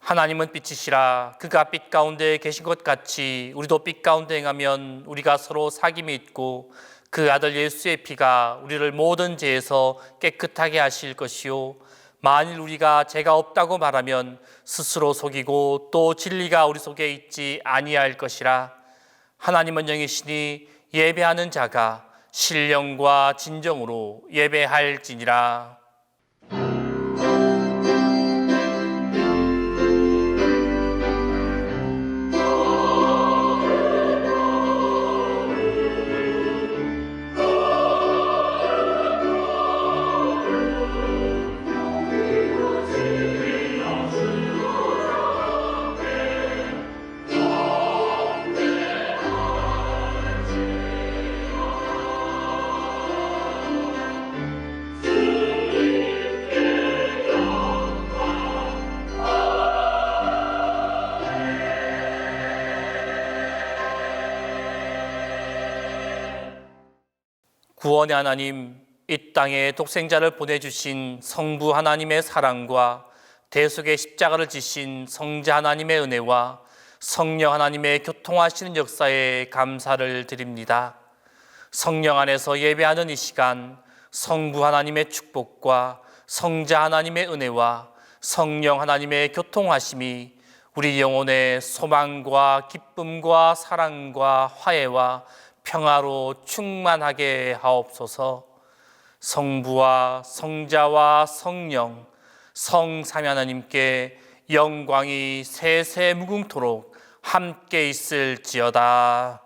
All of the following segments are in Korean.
하나님은 빛이시라. 그가 빛 가운데 계신 것 같이 우리도 빛 가운데 행하면 우리가 서로 사귐이 있고 그 아들 예수의 피가 우리를 모든 죄에서 깨끗하게 하실 것이요, 만일 우리가 죄가 없다고 말하면 스스로 속이고 또 진리가 우리 속에 있지 아니할 것이라. 하나님은 영이시니 예배하는 자가 신령과 진정으로 예배할지니라. 구원의 하나님, 이 땅에 독생자를 보내주신 성부 하나님의 사랑과 대속의 십자가를 지신 성자 하나님의 은혜와 성령 하나님의 교통하시는 역사에 감사를 드립니다. 성령 안에서 예배하는 이 시간, 성부 하나님의 축복과 성자 하나님의 은혜와 성령 하나님의 교통하심이 우리 영혼의 소망과 기쁨과 사랑과 화해와 평화로 충만하게 하옵소서. 성부와 성자와 성령, 성삼위 하나님께 영광이 세세 무궁토록 함께 있을지어다.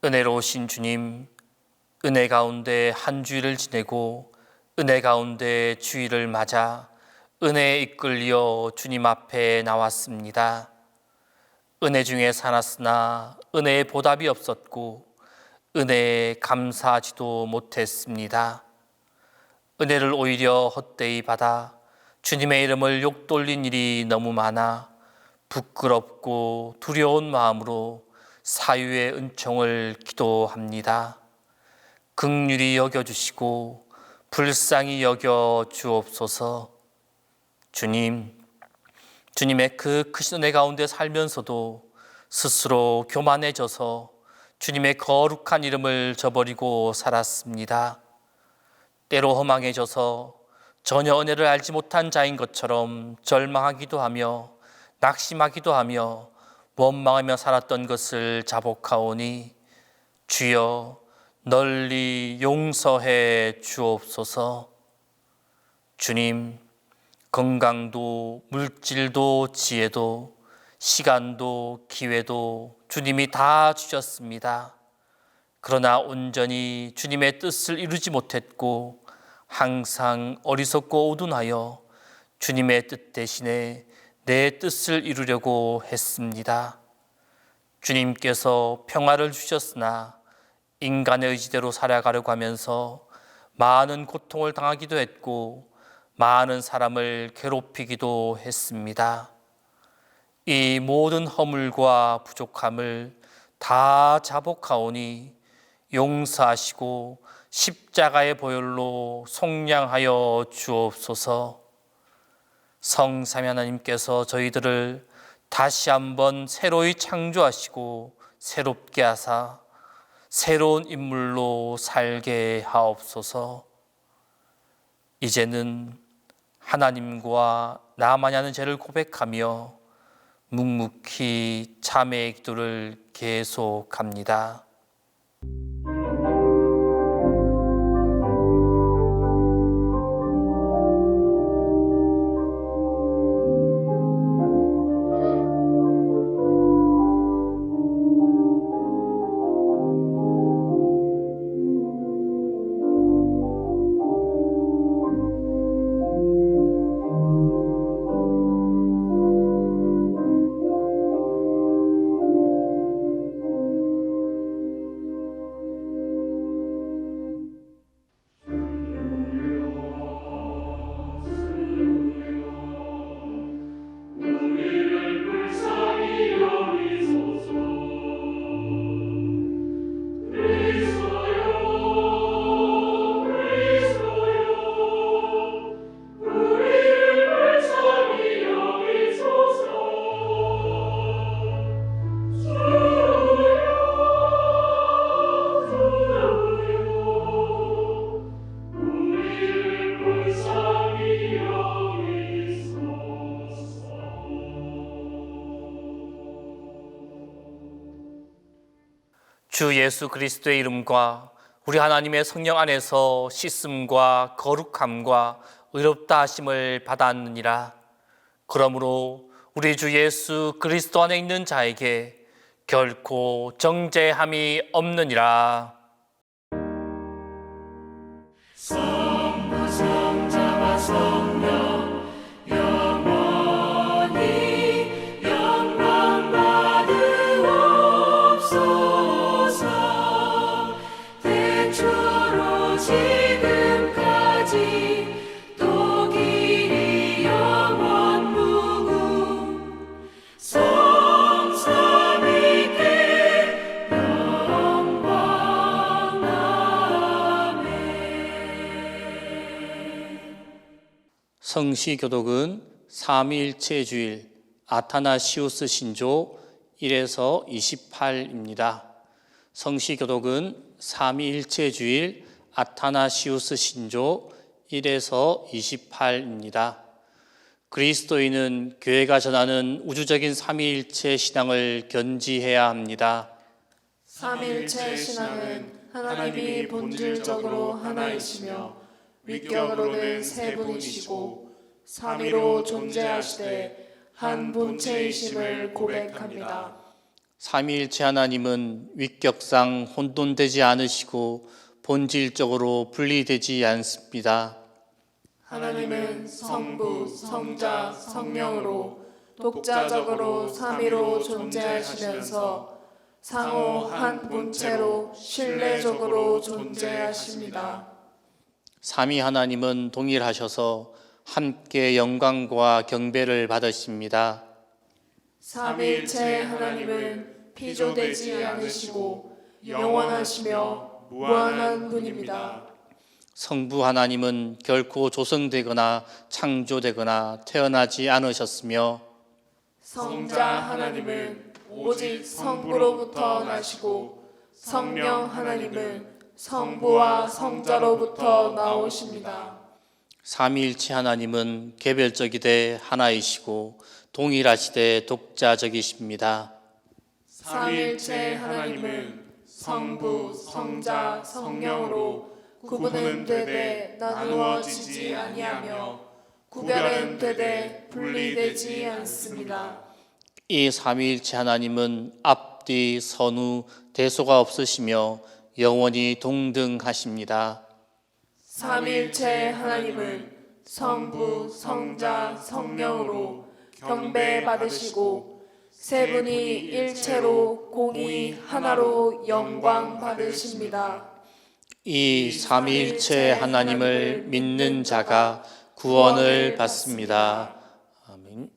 은혜로우신 주님, 은혜 가운데 한 주일을 지내고 은혜 가운데 주일을 맞아 은혜에 이끌려 주님 앞에 나왔습니다. 은혜 중에 살았으나 은혜의 보답이 없었고 은혜에 감사하지도 못했습니다. 은혜를 오히려 헛되이 받아 주님의 이름을 욕돌린 일이 너무 많아 부끄럽고 두려운 마음으로 사유의 은총을 기도합니다. 긍휼히 여겨주시고 불쌍히 여겨 주옵소서. 주님의 그 크신 은혜 가운데 살면서도 스스로 교만해져서 주님의 거룩한 이름을 저버리고 살았습니다. 때로 허망해져서 전혀 은혜를 알지 못한 자인 것처럼 절망하기도 하며 낙심하기도 하며 원망하며 살았던 것을 자복하오니 주여 널리 용서해 주옵소서. 주님, 건강도 물질도 지혜도 시간도 기회도 주님이 다 주셨습니다. 그러나 온전히 주님의 뜻을 이루지 못했고 항상 어리석고 오둔하여 주님의 뜻 대신에 내 뜻을 이루려고 했습니다. 주님께서 평화를 주셨으나 인간의 의지대로 살아가려고 하면서 많은 고통을 당하기도 했고 많은 사람을 괴롭히기도 했습니다. 이 모든 허물과 부족함을 다 자복하오니 용서하시고 십자가의 보혈로 속량하여 주옵소서. 성삼위 하나님께서 저희들을 다시 한번 새로이 창조하시고 새롭게 하사 새로운 인물로 살게 하옵소서. 이제는 하나님과 나만이 하는 죄를 고백하며 묵묵히 참회의 기도를 계속합니다. 주 예수 그리스도의 이름과 우리 하나님의 성령 안에서 씻음과 거룩함과 의롭다 하심을 받았느니라. 그러므로 우리 주 예수 그리스도 안에 있는 자에게 결코 정죄함이 없느니라. 성부 성자와 성령 영원히 영광 받으옵소서. 태초로 지금까지 또 길이 영원 무궁 성삼위께 영광. 성시교독은 삼위일체 주일 아타나시우스 신조 1에서 28입니다. 성시교독은 삼위일체 주일 아타나시우스 신조 1에서 28입니다. 그리스도인은 교회가 전하는 우주적인 삼위일체 신앙을 견지해야 합니다. 삼위일체 신앙은 하나님이 본질적으로 하나이시며 위격으로는 세 분이시고 삼위로 존재하시되 한 본체이심을 고백합니다. 삼위일체 하나님은 위격상 혼돈되지 않으시고 본질적으로 분리되지 않습니다. 하나님은 성부, 성자, 성령으로 독자적으로 삼위로 존재하시면서 상호 한 본체로 신뢰적으로 존재하십니다. 삼위 하나님은 동일하셔서 함께 영광과 경배를 받으십니다. 삼위일체 하나님은 피조되지 않으시고 영원하시며 무한한 분입니다. 성부 하나님은 결코 조성되거나 창조되거나 태어나지 않으셨으며 성자 하나님은 오직 성부로부터 나시고 성령 하나님은 성부와 성자로부터 나오십니다. 삼위일체 하나님은 개별적이되 하나이시고 동일하시되 독자적이십니다. 삼위일체 하나님은 성부, 성자, 성령으로 구분은 되되 나누어지지 아니하며 구별은 되되 분리되지 않습니다. 이 삼위일체 하나님은 앞뒤 선후 대소가 없으시며 영원히 동등하십니다. 삼위일체 하나님은 성부, 성자, 성령으로 경배받으시고 세 분이 일체로 공이 하나로 영광 받으십니다. 이 삼위일체 하나님을 믿는 자가 구원을 받습니다. 아멘.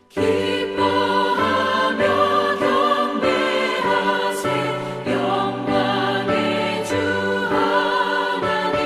기뻐하며 경배하세 영광의 주 하나님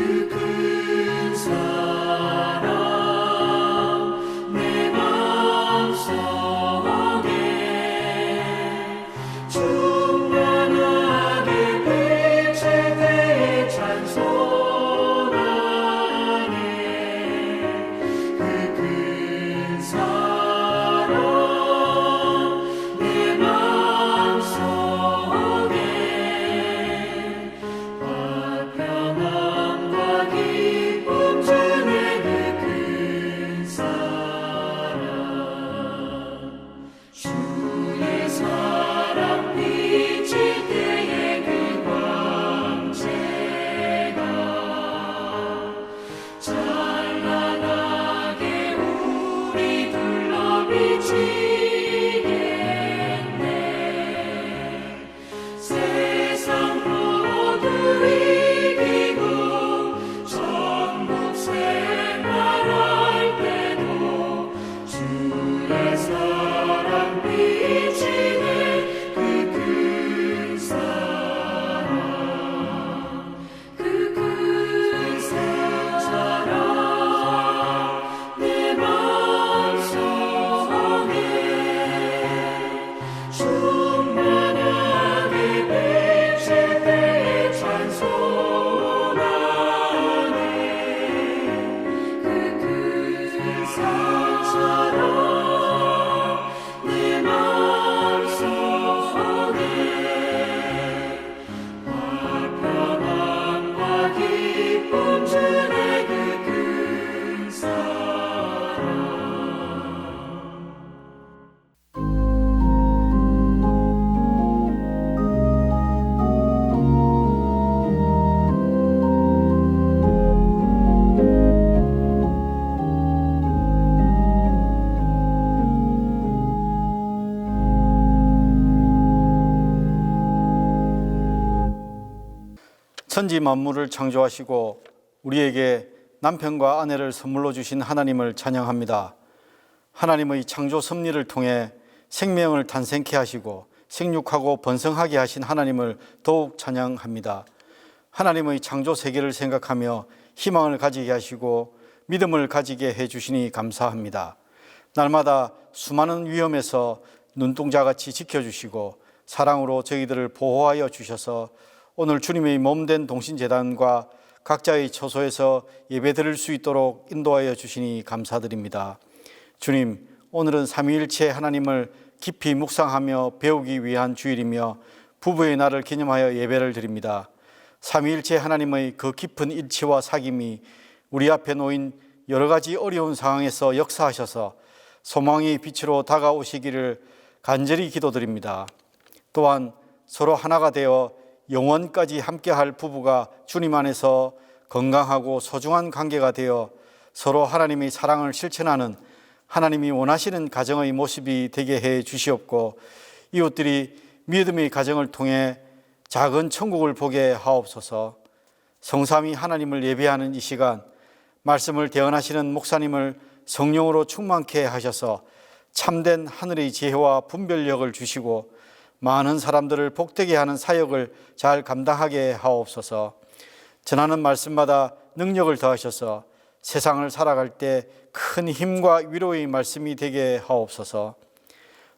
그 큰 사랑 내 마음속에 충만하게 비칠 때에 찬송하네. 그 큰 사랑 내 마음속에 평안과 기쁨 주네. 그 큰 사랑 주의 사랑 비칠 때에 그 광채가 찬란하게 우리 둘러 비치겠네. 세상 모두 이기고 천국 생활할 때도 주의 사랑 비치네. 그 큰 사랑 그 큰 사랑 내 마음속에 충만하게 비칠 때에 찬송하네. 그 큰 사랑 내 마음속에 평안과 기쁨 주네. 그 큰 사랑 천지 만물을 창조하시고 우리에게 남편과 아내를 선물로 주신 하나님을 찬양합니다. 하나님의 창조 섭리를 통해 생명을 탄생케 하시고 생육하고 번성하게 하신 하나님을 더욱 찬양합니다. 하나님의 창조 세계를 생각하며 희망을 가지게 하시고 믿음을 가지게 해주시니 감사합니다. 날마다 수많은 위험에서 눈동자같이 지켜주시고 사랑으로 저희들을 보호하여 주셔서 오늘 주님의 몸된 동신재단과 각자의 처소에서 예배드릴 수 있도록 인도하여 주시니 감사드립니다. 주님, 오늘은 삼위일체 하나님을 깊이 묵상하며 배우기 위한 주일이며 부부의 날을 기념하여 예배를 드립니다. 삼위일체 하나님의 그 깊은 일치와 사귐이 우리 앞에 놓인 여러 가지 어려운 상황에서 역사하셔서 소망의 빛으로 다가오시기를 간절히 기도드립니다. 또한 서로 하나가 되어 영원까지 함께할 부부가 주님 안에서 건강하고 소중한 관계가 되어 서로 하나님의 사랑을 실천하는 하나님이 원하시는 가정의 모습이 되게 해 주시옵고 이웃들이 믿음의 가정을 통해 작은 천국을 보게 하옵소서. 성삼위 하나님을 예배하는 이 시간 말씀을 대언하시는 목사님을 성령으로 충만케 하셔서 참된 하늘의 지혜와 분별력을 주시고 많은 사람들을 복되게 하는 사역을 잘 감당하게 하옵소서. 전하는 말씀마다 능력을 더하셔서 세상을 살아갈 때 큰 힘과 위로의 말씀이 되게 하옵소서.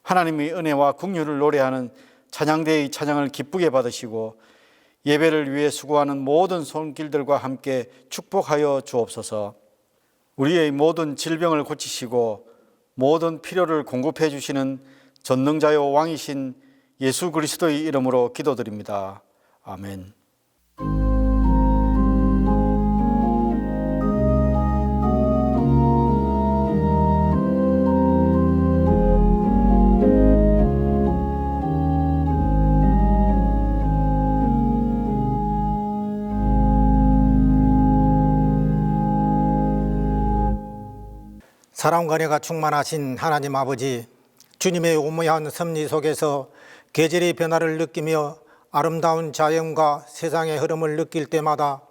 하나님의 은혜와 긍휼을 노래하는 찬양대의 찬양을 기쁘게 받으시고 예배를 위해 수고하는 모든 손길들과 함께 축복하여 주옵소서. 우리의 모든 질병을 고치시고 모든 필요를 공급해 주시는 전능자요 왕이신 예수 그리스도의 이름으로 기도드립니다. 아멘. 사랑과 은혜가 충만하신 하나님 아버지, 주님의 오묘한 섭리 속에서 계절의 변화를 느끼며 아름다운 자연과 세상의 흐름을 느낄 때마다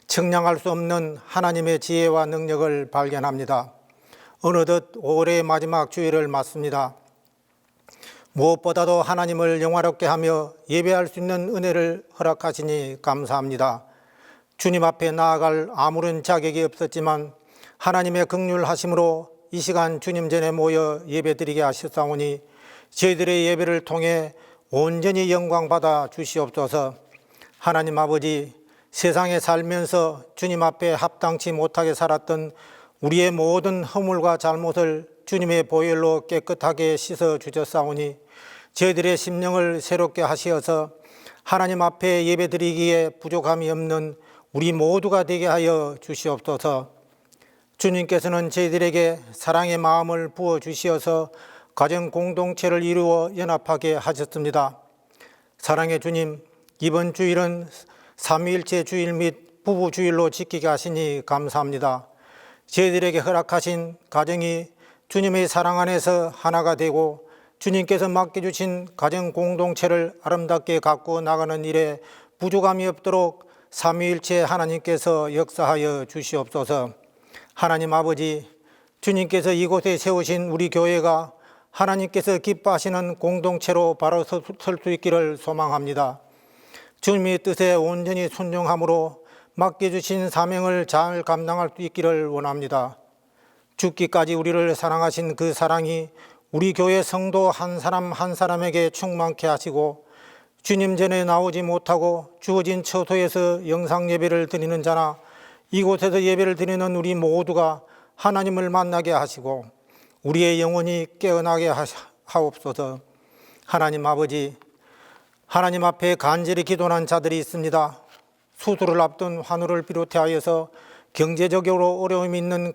측량할 수 없는 하나님의 지혜와 능력을 발견합니다. 어느덧 올해의 마지막 주일을 맞습니다. 무엇보다도 하나님을 영화롭게 하며 예배할 수 있는 은혜를 허락하시니 감사합니다. 주님 앞에 나아갈 아무런 자격이 없었지만 하나님의 긍휼하심으로 이 시간 주님 전에 모여 예배드리게 하셨사오니 저희들의 예배를 통해 온전히 영광 받아 주시옵소서. 하나님 아버지, 세상에 살면서 주님 앞에 합당치 못하게 살았던 우리의 모든 허물과 잘못을 주님의 보혈로 깨끗하게 씻어 주셨사오니 저희들의 심령을 새롭게 하시어서 하나님 앞에 예배드리기에 부족함이 없는 우리 모두가 되게 하여 주시옵소서. 주님께서는 저희들에게 사랑의 마음을 부어 주시어서 가정 공동체를 이루어 연합하게 하셨습니다. 사랑의 주님, 이번 주일은 삼위일체 주일 및 부부 주일로 지키게 하시니 감사합니다. 저희들에게 허락하신 가정이 주님의 사랑 안에서 하나가 되고 주님께서 맡겨주신 가정 공동체를 아름답게 가꾸어 나가는 일에 부족함이 없도록 삼위일체 하나님께서 역사하여 주시옵소서. 하나님 아버지, 주님께서 이곳에 세우신 우리 교회가 하나님께서 기뻐하시는 공동체로 바로 설 수 있기를 소망합니다. 주님의 뜻에 온전히 순종함으로 맡겨주신 사명을 잘 감당할 수 있기를 원합니다. 죽기까지 우리를 사랑하신 그 사랑이 우리 교회 성도 한 사람 한 사람에게 충만케 하시고 주님 전에 나오지 못하고 주어진 처소에서 영상 예배를 드리는 자나 이곳에서 예배를 드리는 우리 모두가 하나님을 만나게 하시고 우리의 영혼이 깨어나게 하옵소서. 하나님 아버지, 하나님 앞에 간절히 기도한 자들이 있습니다. 수술을 앞둔 환우를 비롯하여서 경제적으로 어려움이 있는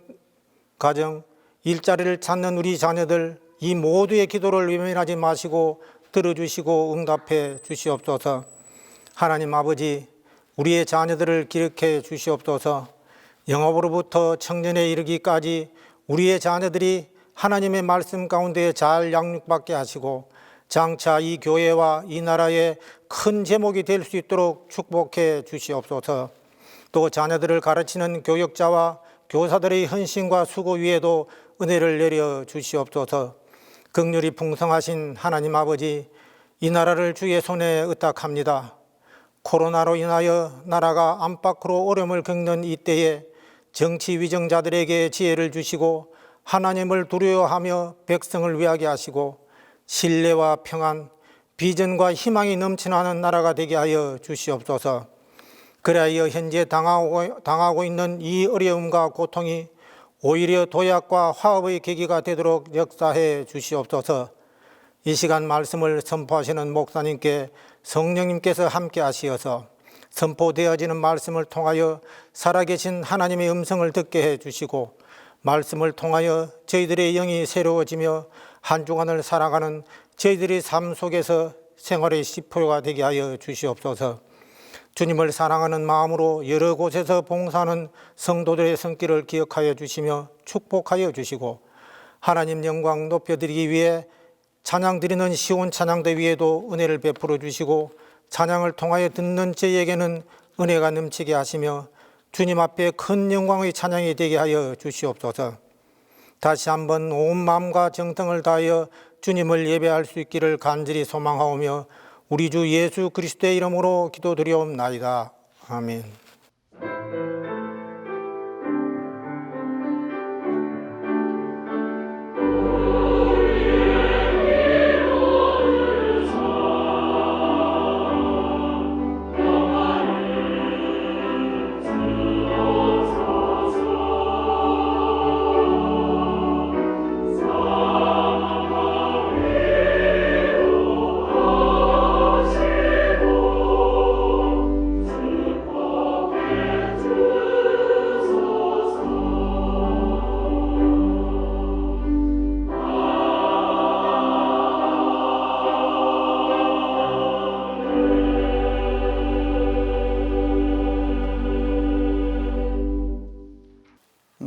가정, 일자리를 찾는 우리 자녀들, 이 모두의 기도를 외면하지 마시고 들어주시고 응답해 주시옵소서. 하나님 아버지, 우리의 자녀들을 기억해 주시옵소서. 영업으로부터 청년에 이르기까지 우리의 자녀들이 하나님의 말씀 가운데 잘 양육받게 하시고 장차 이 교회와 이 나라의 큰 제목이 될 수 있도록 축복해 주시옵소서. 또 자녀들을 가르치는 교역자와 교사들의 헌신과 수고 위에도 은혜를 내려 주시옵소서. 긍휼이 풍성하신 하나님 아버지, 이 나라를 주의 손에 의탁합니다. 코로나로 인하여 나라가 안팎으로 어려움을 겪는 이때에 정치 위정자들에게 지혜를 주시고 하나님을 두려워하며 백성을 위하게 하시고 신뢰와 평안, 비전과 희망이 넘치는 나라가 되게 하여 주시옵소서. 그리하여 현재 당하고 있는 이 어려움과 고통이 오히려 도약과 화합의 계기가 되도록 역사해 주시옵소서. 이 시간 말씀을 선포하시는 목사님께 성령님께서 함께 하시어서 선포되어지는 말씀을 통하여 살아계신 하나님의 음성을 듣게 해 주시고 말씀을 통하여 저희들의 영이 새로워지며 한 주간을 살아가는 저희들의 삶 속에서 생활의 지표가 되게 하여 주시옵소서. 주님을 사랑하는 마음으로 여러 곳에서 봉사하는 성도들의 손길을 기억하여 주시며 축복하여 주시고 하나님 영광 높여드리기 위해 찬양 드리는 시온 찬양대 위에도 은혜를 베풀어 주시고 찬양을 통하여 듣는 저희에게는 은혜가 넘치게 하시며 주님 앞에 큰 영광의 찬양이 되게 하여 주시옵소서. 다시 한번 온 마음과 정성을 다하여 주님을 예배할 수 있기를 간절히 소망하오며 우리 주 예수 그리스도의 이름으로 기도드리옵나이다. 아멘.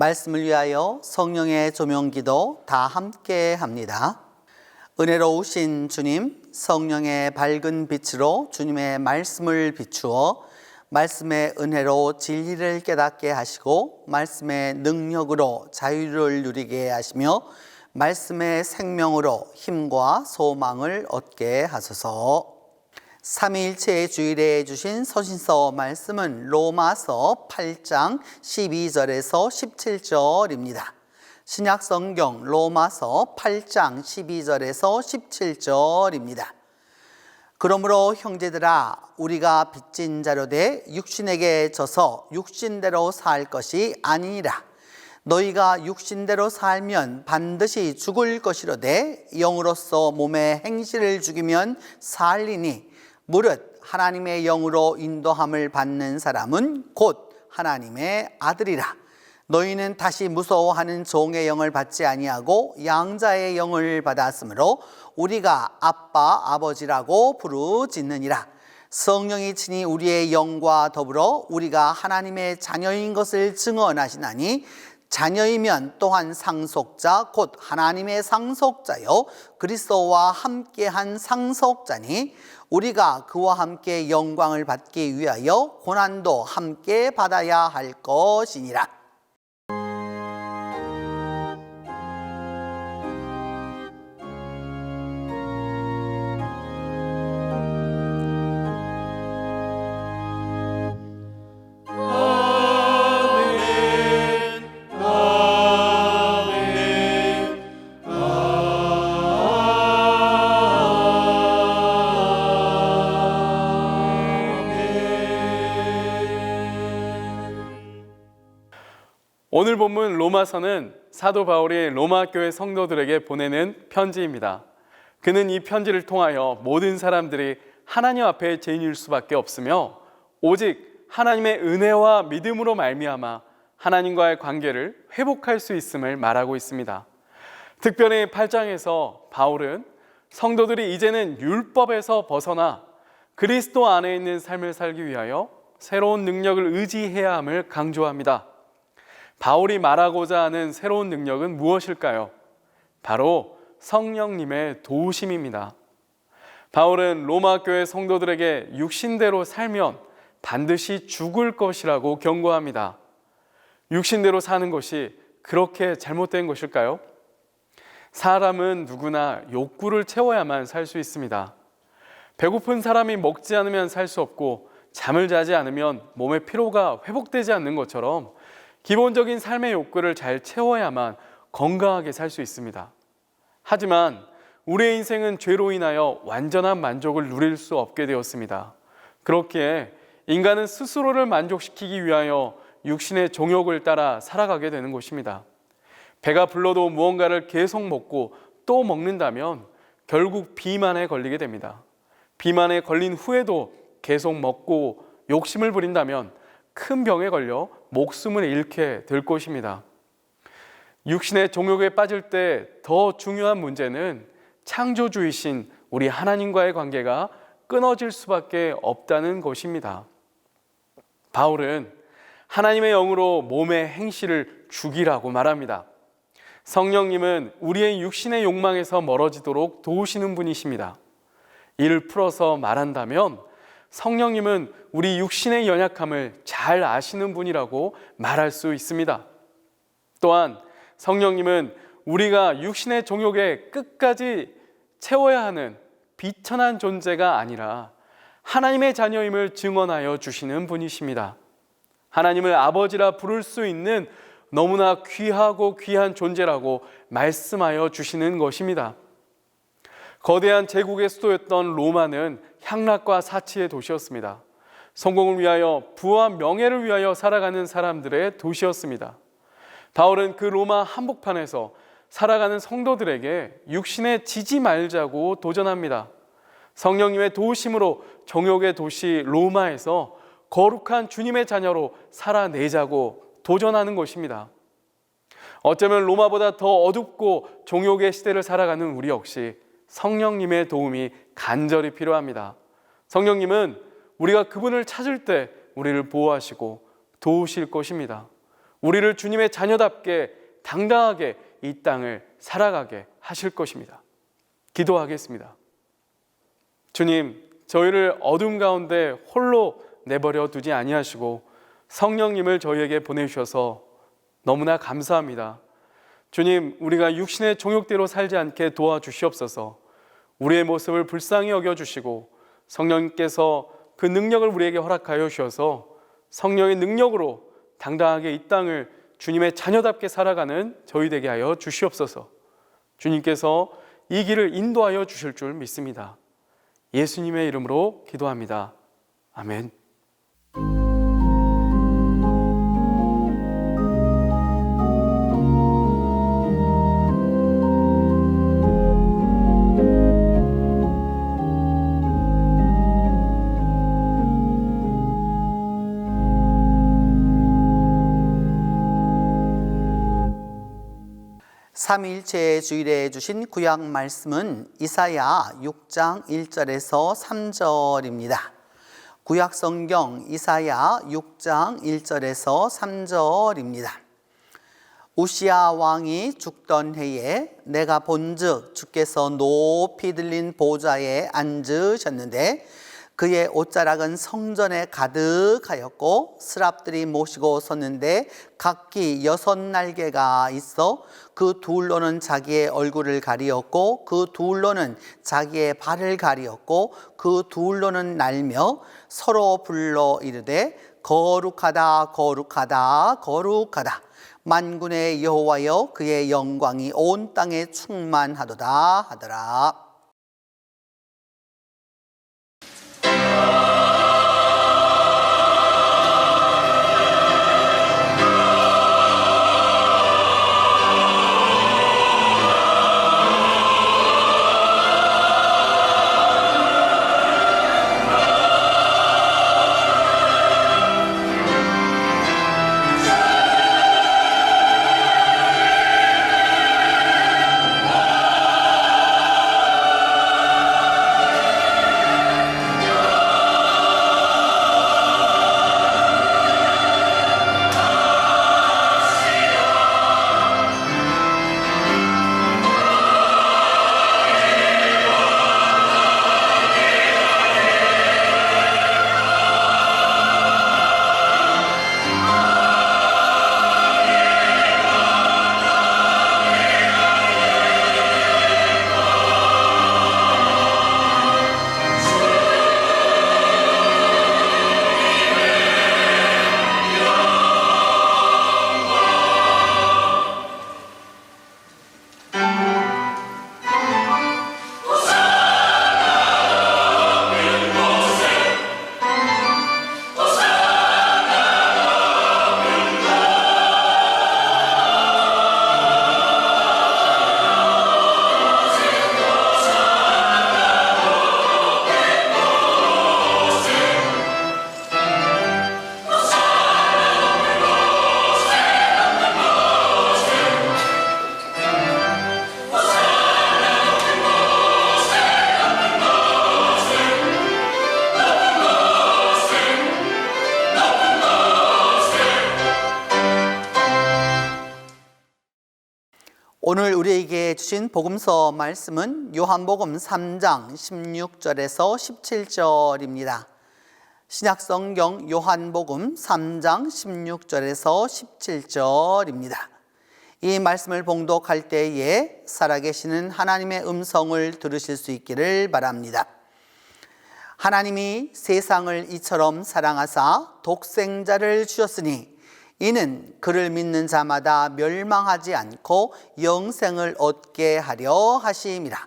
말씀을 위하여 성령의 조명기도 다 함께 합니다. 은혜로우신 주님, 성령의 밝은 빛으로 주님의 말씀을 비추어 말씀의 은혜로 진리를 깨닫게 하시고 말씀의 능력으로 자유를 누리게 하시며 말씀의 생명으로 힘과 소망을 얻게 하소서. 삼위일체 주일에 주신 서신서 말씀은 로마서 8장 12절에서 17절입니다. 신약성경 로마서 8장 12절에서 17절입니다. 그러므로 형제들아 우리가 빚진 자료 되 육신에게 져서 육신대로 살 것이 아니니라. 너희가 육신대로 살면 반드시 죽을 것이로되 영으로서 몸의 행실을 죽이면 살리니 무릇 하나님의 영으로 인도함을 받는 사람은 곧 하나님의 아들이라. 너희는 다시 무서워하는 종의 영을 받지 아니하고 양자의 영을 받았으므로 우리가 아빠 아버지라고 부르짖느니라. 성령이 친히 우리의 영과 더불어 우리가 하나님의 자녀인 것을 증언하시나니 자녀이면 또한 상속자 곧 하나님의 상속자요 그리스도와 함께한 상속자니 우리가 그와 함께 영광을 받기 위하여 고난도 함께 받아야 할 것이니라. 오늘 본문 로마서는 사도 바울이 로마 교회 성도들에게 보내는 편지입니다. 그는 이 편지를 통하여 모든 사람들이 하나님 앞에 죄인일 수밖에 없으며 오직 하나님의 은혜와 믿음으로 말미암아 하나님과의 관계를 회복할 수 있음을 말하고 있습니다. 특별히 8장에서 바울은 성도들이 이제는 율법에서 벗어나 그리스도 안에 있는 삶을 살기 위하여 새로운 능력을 의지해야 함을 강조합니다. 바울이 말하고자 하는 새로운 능력은 무엇일까요? 바로 성령님의 도우심입니다. 바울은 로마 교회 성도들에게 육신대로 살면 반드시 죽을 것이라고 경고합니다. 육신대로 사는 것이 그렇게 잘못된 것일까요? 사람은 누구나 욕구를 채워야만 살 수 있습니다. 배고픈 사람이 먹지 않으면 살 수 없고 잠을 자지 않으면 몸의 피로가 회복되지 않는 것처럼 기본적인 삶의 욕구를 잘 채워야만 건강하게 살 수 있습니다. 하지만 우리의 인생은 죄로 인하여 완전한 만족을 누릴 수 없게 되었습니다. 그렇기에 인간은 스스로를 만족시키기 위하여 육신의 종욕을 따라 살아가게 되는 것입니다. 배가 불러도 무언가를 계속 먹고 또 먹는다면 결국 비만에 걸리게 됩니다. 비만에 걸린 후에도 계속 먹고 욕심을 부린다면 큰 병에 걸려 목숨을 잃게 될 것입니다. 육신의 종욕에 빠질 때 더 중요한 문제는 창조주이신 우리 하나님과의 관계가 끊어질 수밖에 없다는 것입니다. 바울은 하나님의 영으로 몸의 행실을 죽이라고 말합니다. 성령님은 우리의 육신의 욕망에서 멀어지도록 도우시는 분이십니다. 이를 풀어서 말한다면 성령님은 우리 육신의 연약함을 잘 아시는 분이라고 말할 수 있습니다. 또한 성령님은 우리가 육신의 종욕에 끝까지 채워야 하는 비천한 존재가 아니라 하나님의 자녀임을 증언하여 주시는 분이십니다. 하나님을 아버지라 부를 수 있는 너무나 귀하고 귀한 존재라고 말씀하여 주시는 것입니다. 거대한 제국의 수도였던 로마는 향락과 사치의 도시였습니다. 성공을 위하여 부와 명예를 위하여 살아가는 사람들의 도시였습니다. 바울은 그 로마 한복판에서 살아가는 성도들에게 육신에 지지 말자고 도전합니다. 성령님의 도우심으로 정욕의 도시 로마에서 거룩한 주님의 자녀로 살아내자고 도전하는 것입니다. 어쩌면 로마보다 더 어둡고 종욕의 시대를 살아가는 우리 역시 성령님의 도움이 간절히 필요합니다. 성령님은 우리가 그분을 찾을 때 우리를 보호하시고 도우실 것입니다. 우리를 주님의 자녀답게 당당하게 이 땅을 살아가게 하실 것입니다. 기도하겠습니다. 주님, 저희를 어둠 가운데 홀로 내버려 두지 아니하시고 성령님을 저희에게 보내주셔서 너무나 감사합니다. 주님, 우리가 육신의 종욕대로 살지 않게 도와주시옵소서. 우리의 모습을 불쌍히 여겨주시고 성령님께서 그 능력을 우리에게 허락하여 주셔서 성령의 능력으로 당당하게 이 땅을 주님의 자녀답게 살아가는 저희 되게 하여 주시옵소서. 주님께서 이 길을 인도하여 주실 줄 믿습니다. 예수님의 이름으로 기도합니다. 아멘. 삼위일체 주일에 주신 구약 말씀은 이사야 6장 1절에서 3절입니다. 구약 성경 이사야 6장 1절에서 3절입니다. 우시야 왕이 죽던 해에 내가 본즉 주께서 높이 들린 보좌에 앉으셨는데 그의 옷자락은 성전에 가득하였고 스랍들이 모시고 섰는데 각기 6날개가 있어 그 둘로는 자기의 얼굴을 가리었고 그 둘로는 자기의 발을 가리었고 그 둘로는 날며 서로 불러 이르되 거룩하다 거룩하다 거룩하다 만군의 여호와여 그의 영광이 온 땅에 충만하도다 하더라. 오늘 우리에게 주신 복음서 말씀은 요한복음 3장 16절에서 17절입니다. 신약성경 요한복음 3장 16절에서 17절입니다. 이 말씀을 봉독할 때에 살아계시는 하나님의 음성을 들으실 수 있기를 바랍니다. 하나님이 세상을 이처럼 사랑하사 독생자를 주셨으니 이는 그를 믿는 자마다 멸망하지 않고 영생을 얻게 하려 하심이라.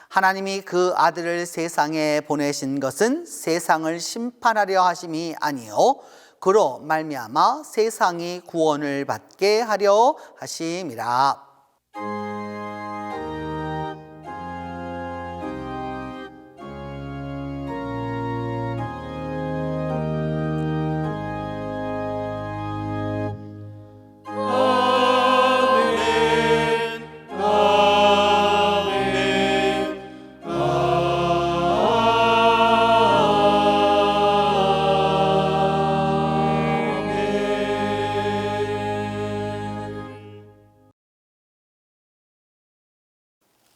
하나님이 그 아들을 세상에 보내신 것은 세상을 심판하려 하심이 아니요 그로 말미암아 세상이 구원을 받게 하려 하심이라.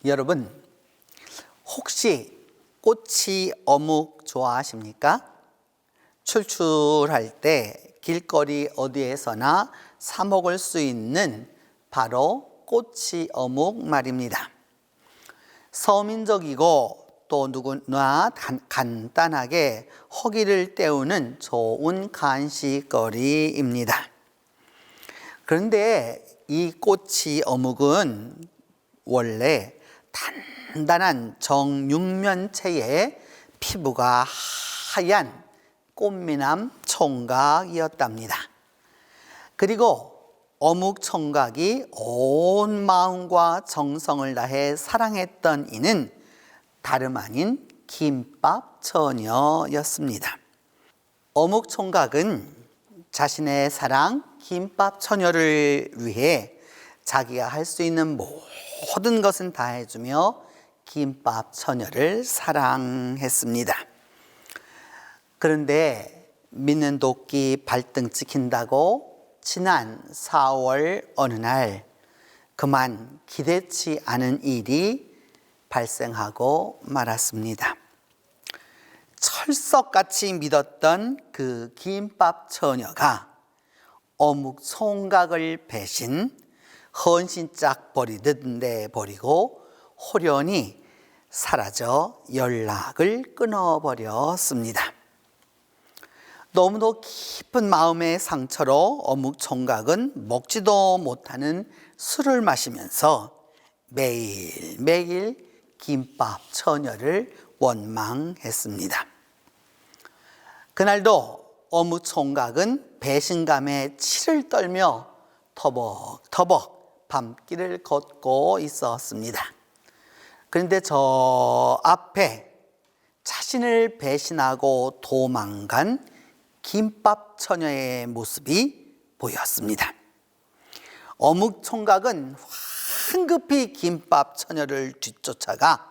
여러분, 혹시 꼬치 어묵 좋아하십니까? 출출할 때 길거리 어디에서나 사 먹을 수 있는 바로 꼬치 어묵 말입니다. 서민적이고 또 누구나 간단하게 허기를 때우는 좋은 간식거리입니다. 그런데 이 꼬치 어묵은 원래 단단한 정육면체에 피부가 하얀 꽃미남 총각이었답니다. 그리고 어묵 총각이 온 마음과 정성을 다해 사랑했던 이는 다름 아닌 김밥 처녀였습니다. 어묵 총각은 자신의 사랑 김밥 처녀를 위해 자기가 할 수 있는 모든 것은 다 해주며 김밥 처녀를 사랑했습니다. 그런데 믿는 도끼 발등 찍힌다고 지난 4월 어느 날 그만 기대치 않은 일이 발생하고 말았습니다. 철석같이 믿었던 그 김밥 처녀가 어묵 총각을 배신 헌신짝 버리듯 내버리고 호련히 사라져 연락을 끊어버렸습니다. 너무도 깊은 마음의 상처로 어묵 총각은 먹지도 못하는 술을 마시면서 매일매일 김밥 처녀를 원망했습니다. 그날도 어묵 총각은 배신감에 치를 떨며 터벅터벅 밤길을 걷고 있었습니다. 그런데 저 앞에 자신을 배신하고 도망간 김밥 처녀의 모습이 보였습니다. 어묵 총각은 황급히 김밥 처녀를 뒤쫓아가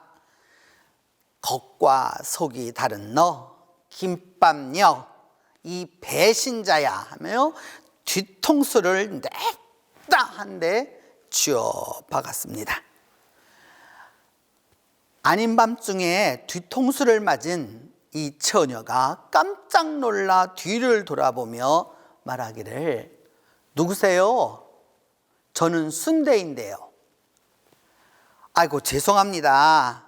겉과 속이 다른 너 김밥녀 이 배신자야 하며 뒤통수를 냅다 한 대 쥐어 박았습니다. 아닌 밤중에 뒤통수를 맞은 이 처녀가 깜짝 놀라 뒤를 돌아보며 말하기를 누구세요? 저는 순대인데요. 아이고 죄송합니다.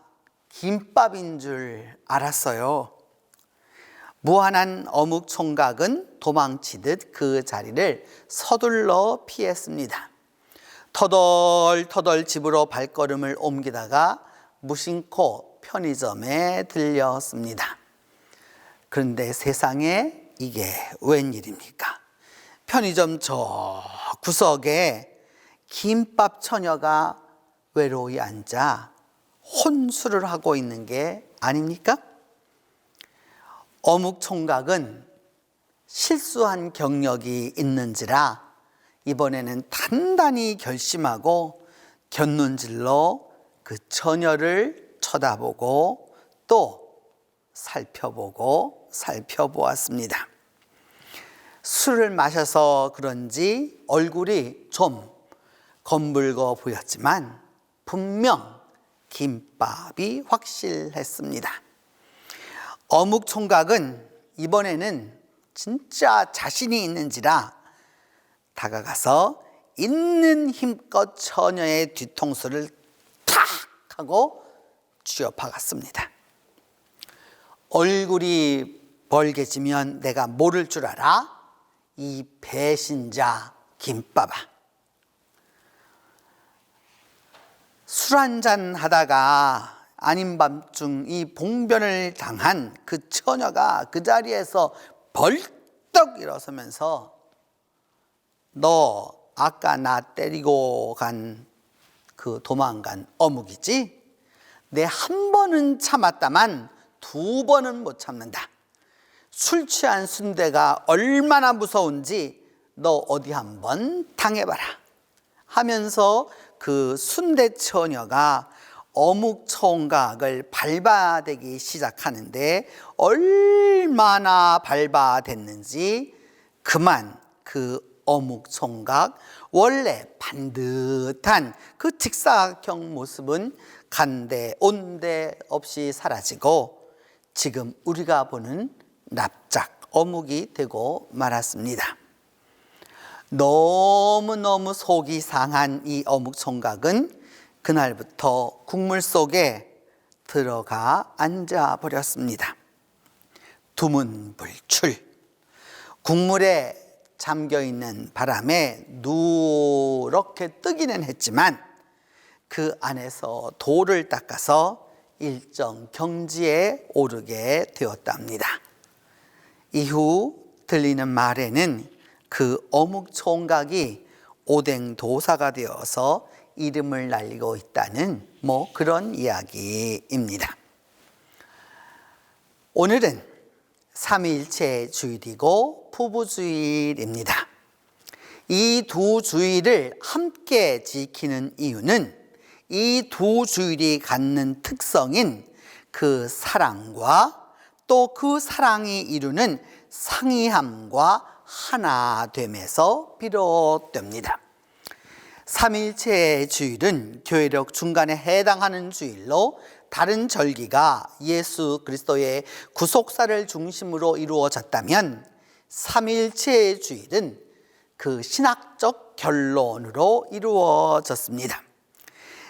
김밥인 줄 알았어요. 무한한 어묵 총각은 도망치듯 그 자리를 서둘러 피했습니다. 터덜터덜 집으로 발걸음을 옮기다가 무심코 편의점에 들렸습니다. 그런데 세상에 이게 웬일입니까? 편의점 저 구석에 김밥 처녀가 외로이 앉아 혼술을 하고 있는 게 아닙니까? 어묵 총각은 실수한 경력이 있는지라 이번에는 단단히 결심하고 곁눈질로 그 처녀를 쳐다보고 또 살펴보았습니다. 술을 마셔서 그런지 얼굴이 좀 검붉어 보였지만 분명 김밥이 확실했습니다. 어묵 총각은 이번에는 진짜 자신이 있는지라 다가가서 있는 힘껏 처녀의 뒤통수를 탁 하고 쥐어 박았습니다. 얼굴이 벌개지면 내가 모를 줄 알아? 이 배신자 김밥아. 술 한잔 하다가 아닌 밤중 이 봉변을 당한 그 처녀가 그 자리에서 벌떡 일어서면서 너 아까 나 때리고 도망간 어묵이지? 내 한 번은 참았다만 두 번은 못 참는다. 술 취한 순대가 얼마나 무서운지 너 어디 한번 당해봐라 하면서 그 순대 처녀가 어묵 총각을 밟아대기 시작하는데 얼마나 밟아댔는지 그만 그 어묵 총각 원래 반듯한 그 직사각형 모습은 간데 온데 없이 사라지고 지금 우리가 보는 납작 어묵이 되고 말았습니다. 너무너무 속이 상한 이 어묵 총각은 그날부터 국물 속에 들어가 앉아 버렸습니다. 두문불출. 국물에 잠겨 있는 바람에 누렇게 뜨기는 했지만 그 안에서 돌을 닦아서 일정 경지에 오르게 되었답니다. 이후 들리는 말에는 그 어묵 총각이 오뎅도사가 되어서 이름을 날리고 있다는 그런 이야기입니다. 오늘은 삼위일체 주일이고 부부주일입니다. 이 두 주일을 함께 지키는 이유는 이 두 주일이 갖는 특성인 그 사랑과 또 그 사랑이 이루는 상이함과 하나됨에서 비롯됩니다. 삼위일체 주일은 교회력 중간에 해당하는 주일로 다른 절기가 예수 그리스도의 구속사를 중심으로 이루어졌다면 삼위일체 주일은 그 신학적 결론으로 이루어졌습니다.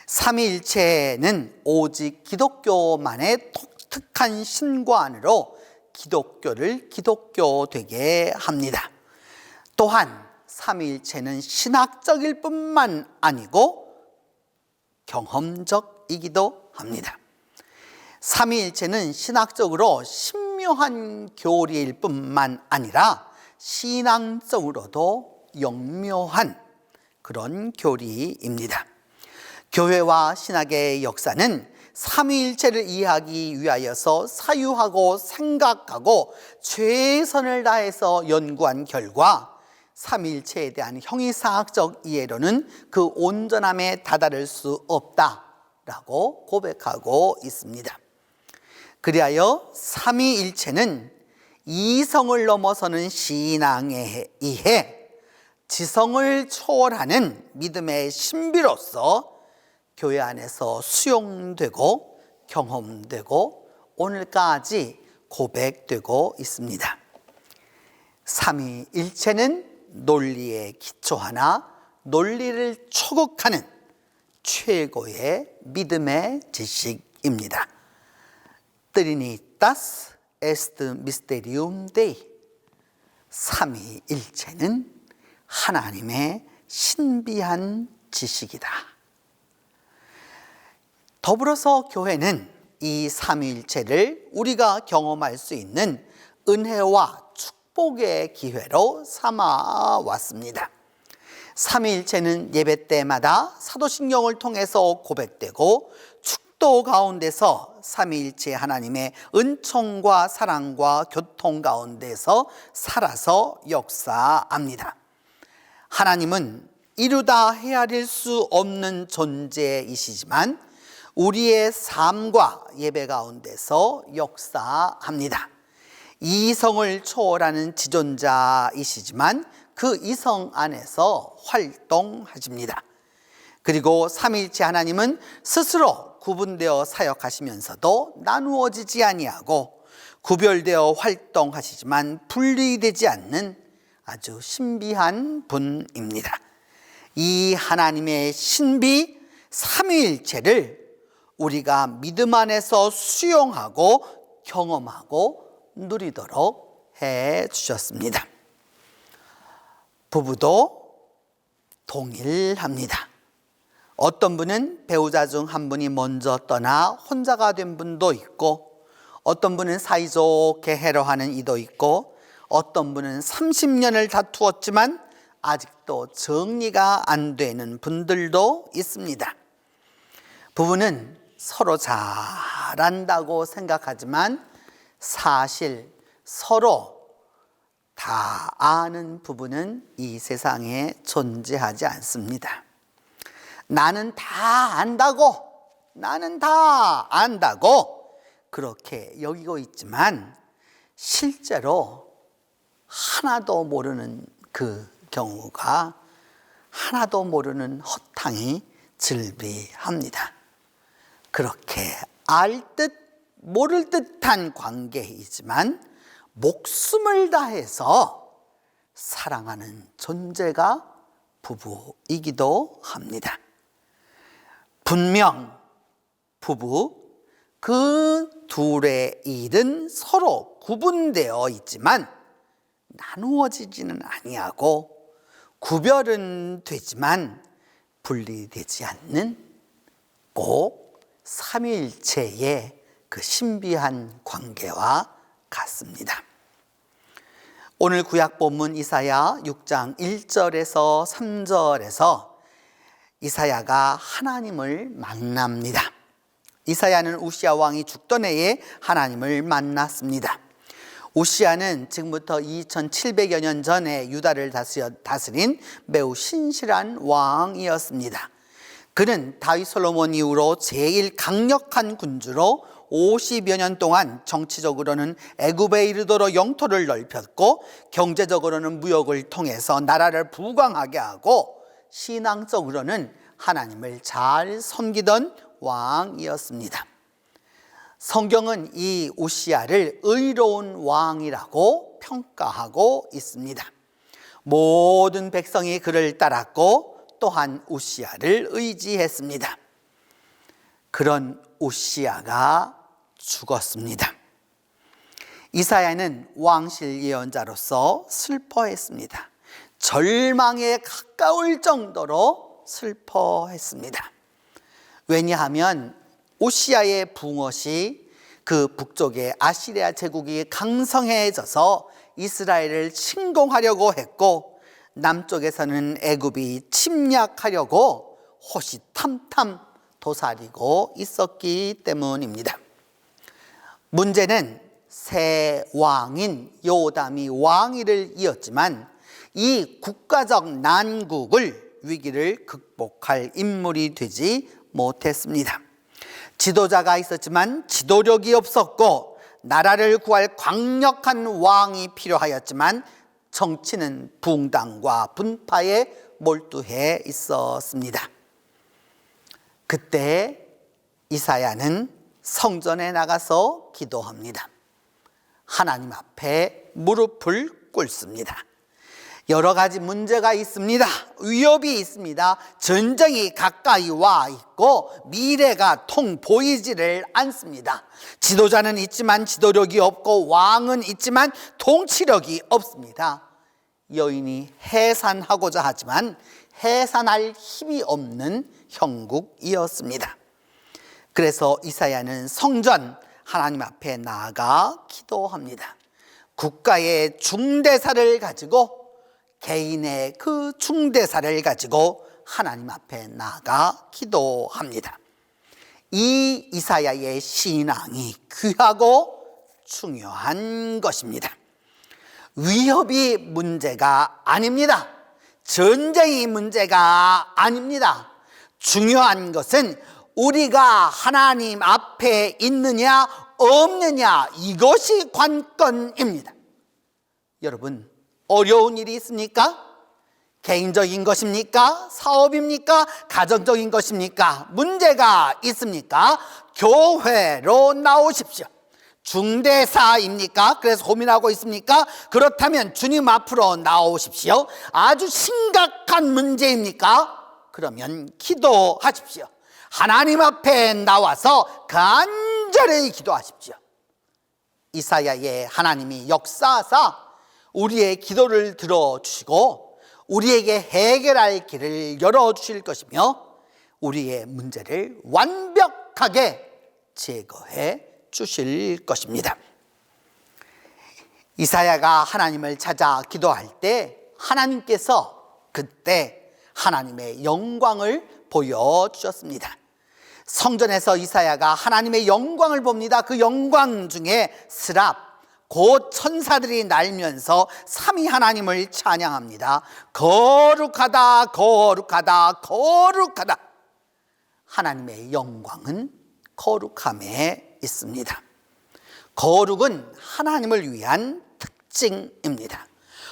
삼위일체는 오직 기독교만의 독특한 신관으로 기독교를 기독교 되게 합니다. 또한 삼위일체는 신학적일 뿐만 아니고 경험적이기도 합니다. 삼위일체는 신학적으로 신묘한 교리일 뿐만 아니라 신앙적으로도 영묘한 그런 교리입니다. 교회와 신학의 역사는 삼위일체를 이해하기 위하여서 사유하고 생각하고 최선을 다해서 연구한 결과 삼위일체에 대한 형이상학적 이해로는 그 온전함에 다다를 수 없다라고 고백하고 있습니다. 그리하여 삼위일체는 이성을 넘어서는 신앙의 이해, 지성을 초월하는 믿음의 신비로서 교회 안에서 수용되고 경험되고 오늘까지 고백되고 있습니다. 삼위일체는 논리에 기초하나 논리를 초국하는 최고의 믿음의 지식입니다. Trinitas est mysterium Dei. 삼위일체는 하나님의 신비한 지식이다. 더불어서 교회는 이 삼위일체를 우리가 경험할 수 있는 은혜와 축복의 기회로 삼아 왔습니다. 삼위일체는 예배 때마다 사도신경을 통해서 고백되고 축도 가운데서 삼위일체 하나님의 은총과 사랑과 교통 가운데서 살아서 역사합니다. 하나님은 이루다 헤아릴 수 없는 존재이시지만 우리의 삶과 예배 가운데서 역사합니다. 이성을 초월하는 지존자이시지만 그 이성 안에서 활동하십니다. 그리고 삼위일체 하나님은 스스로 구분되어 사역하시면서도 나누어지지 아니하고 구별되어 활동하시지만 분리되지 않는 아주 신비한 분입니다. 이 하나님의 신비 삼위일체를 우리가 믿음 안에서 수용하고 경험하고 누리도록 해 주셨습니다. 부부도 동일합니다. 어떤 분은 배우자 중 한 분이 먼저 떠나 혼자가 된 분도 있고, 어떤 분은 사이좋게 해로하는 이도 있고, 어떤 분은 30년을 다투었지만 아직도 정리가 안 되는 분들도 있습니다. 부부는 서로 잘한다고 생각하지만 사실 서로 다 아는 부부는 이 세상에 존재하지 않습니다. 나는 다 안다고 그렇게 여기고 있지만 실제로 하나도 모르는 그 경우가, 하나도 모르는 허탕이 즐비합니다. 그렇게 알 듯 모를 듯한 관계이지만 목숨을 다해서 사랑하는 존재가 부부이기도 합니다. 분명 부부 그 둘의 일은 서로 구분되어 있지만 나누어지지는 아니하고 구별은 되지만 분리되지 않는 꼭 삼위일체의 그 신비한 관계와 같습니다. 오늘 구약 본문 이사야 6장 1절에서 3절에서 이사야가 하나님을 만납니다. 이사야는 우시야 왕이 죽던 해에 하나님을 만났습니다. 우시야는 지금부터 2700여 년 전에 유다를 다스린 매우 신실한 왕이었습니다. 그는 다윗 솔로몬 이후로 제일 강력한 군주로 50여 년 동안 정치적으로는 애굽에 이르도록 영토를 넓혔고 경제적으로는 무역을 통해서 나라를 부강하게 하고 신앙적으로는 하나님을 잘 섬기던 왕이었습니다. 성경은 이 우시야를 의로운 왕이라고 평가하고 있습니다. 모든 백성이 그를 따랐고 또한 우시야를 의지했습니다. 그런 우시야가 죽었습니다. 이사야는 왕실 예언자로서 슬퍼했습니다. 절망에 가까울 정도로 슬퍼했습니다. 왜냐하면 우시야의 붕엇이 그 북쪽의 아시리아 제국이 강성해져서 이스라엘을 침공하려고 했고 남쪽에서는 애굽이 침략하려고 호시탐탐 도사리고 있었기 때문입니다. 문제는 새 왕인 요담이 왕위를 이었지만 이 국가적 난국을 위기를 극복할 인물이 되지 못했습니다. 지도자가 있었지만 지도력이 없었고 나라를 구할 강력한 왕이 필요하였지만 정치는 붕당과 분파에 몰두해 있었습니다. 그때 이사야는 성전에 나가서 기도합니다. 하나님 앞에 무릎을 꿇습니다. 여러 가지 문제가 있습니다. 위협이 있습니다. 전쟁이 가까이 와 있고 미래가 통 보이지를 않습니다. 지도자는 있지만 지도력이 없고 왕은 있지만 통치력이 없습니다. 여인이 해산하고자 하지만 해산할 힘이 없는 형국이었습니다. 그래서 이사야는 성전 하나님 앞에 나아가 기도합니다. 국가의 중대사를 가지고 개인의 그 중대사를 가지고 하나님 앞에 나아가 기도합니다. 이 이사야의 신앙이 귀하고 중요한 것입니다. 위협이 문제가 아닙니다. 전쟁이 문제가 아닙니다. 중요한 것은 우리가 하나님 앞에 있느냐 없느냐, 이것이 관건입니다. 여러분, 어려운 일이 있습니까? 개인적인 것입니까? 사업입니까? 가정적인 것입니까? 문제가 있습니까? 교회로 나오십시오. 중대사입니까? 그래서 고민하고 있습니까? 그렇다면 주님 앞으로 나오십시오. 아주 심각한 문제입니까? 그러면 기도하십시오. 하나님 앞에 나와서 간절히 기도하십시오. 이사야의 하나님이 역사하사 우리의 기도를 들어주시고 우리에게 해결할 길을 열어주실 것이며 우리의 문제를 완벽하게 제거해 주실 것입니다. 이사야가 하나님을 찾아 기도할 때 하나님께서 그때 하나님의 영광을 보여주셨습니다. 성전에서 이사야가 하나님의 영광을 봅니다. 그 영광 중에 스랍, 곧 천사들이 날면서 삼위 하나님을 찬양합니다. 거룩하다, 거룩하다, 거룩하다. 하나님의 영광은 거룩함에 있습니다. 거룩은 하나님을 위한 특징입니다.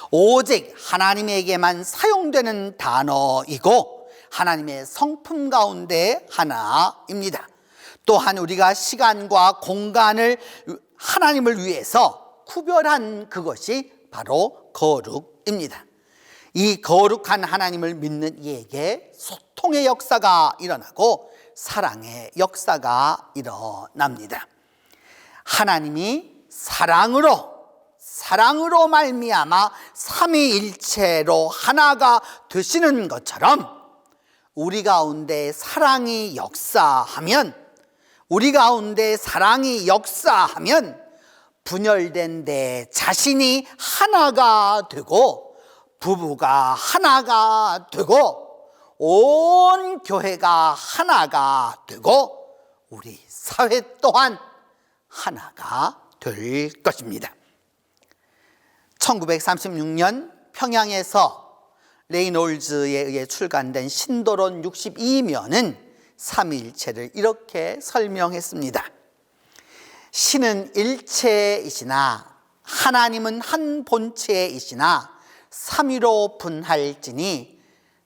오직 하나님에게만 사용되는 단어이고 하나님의 성품 가운데 하나입니다. 또한 우리가 시간과 공간을 하나님을 위해서 구별한 그것이 바로 거룩입니다. 이 거룩한 하나님을 믿는 이에게 소통의 역사가 일어나고 사랑의 역사가 일어납니다. 하나님이 사랑으로 말미암아 삼위일체로 하나가 되시는 것처럼 우리 가운데 사랑이 역사하면 분열된 내 자신이 하나가 되고 부부가 하나가 되고 온 교회가 하나가 되고 우리 사회 또한 하나가 될 것입니다. 1936년 평양에서 레이놀즈에 의해 출간된 신도론 62면은 삼위일체를 이렇게 설명했습니다. 신은 일체이시나 하나님은 한 본체이시나 삼위로 분할지니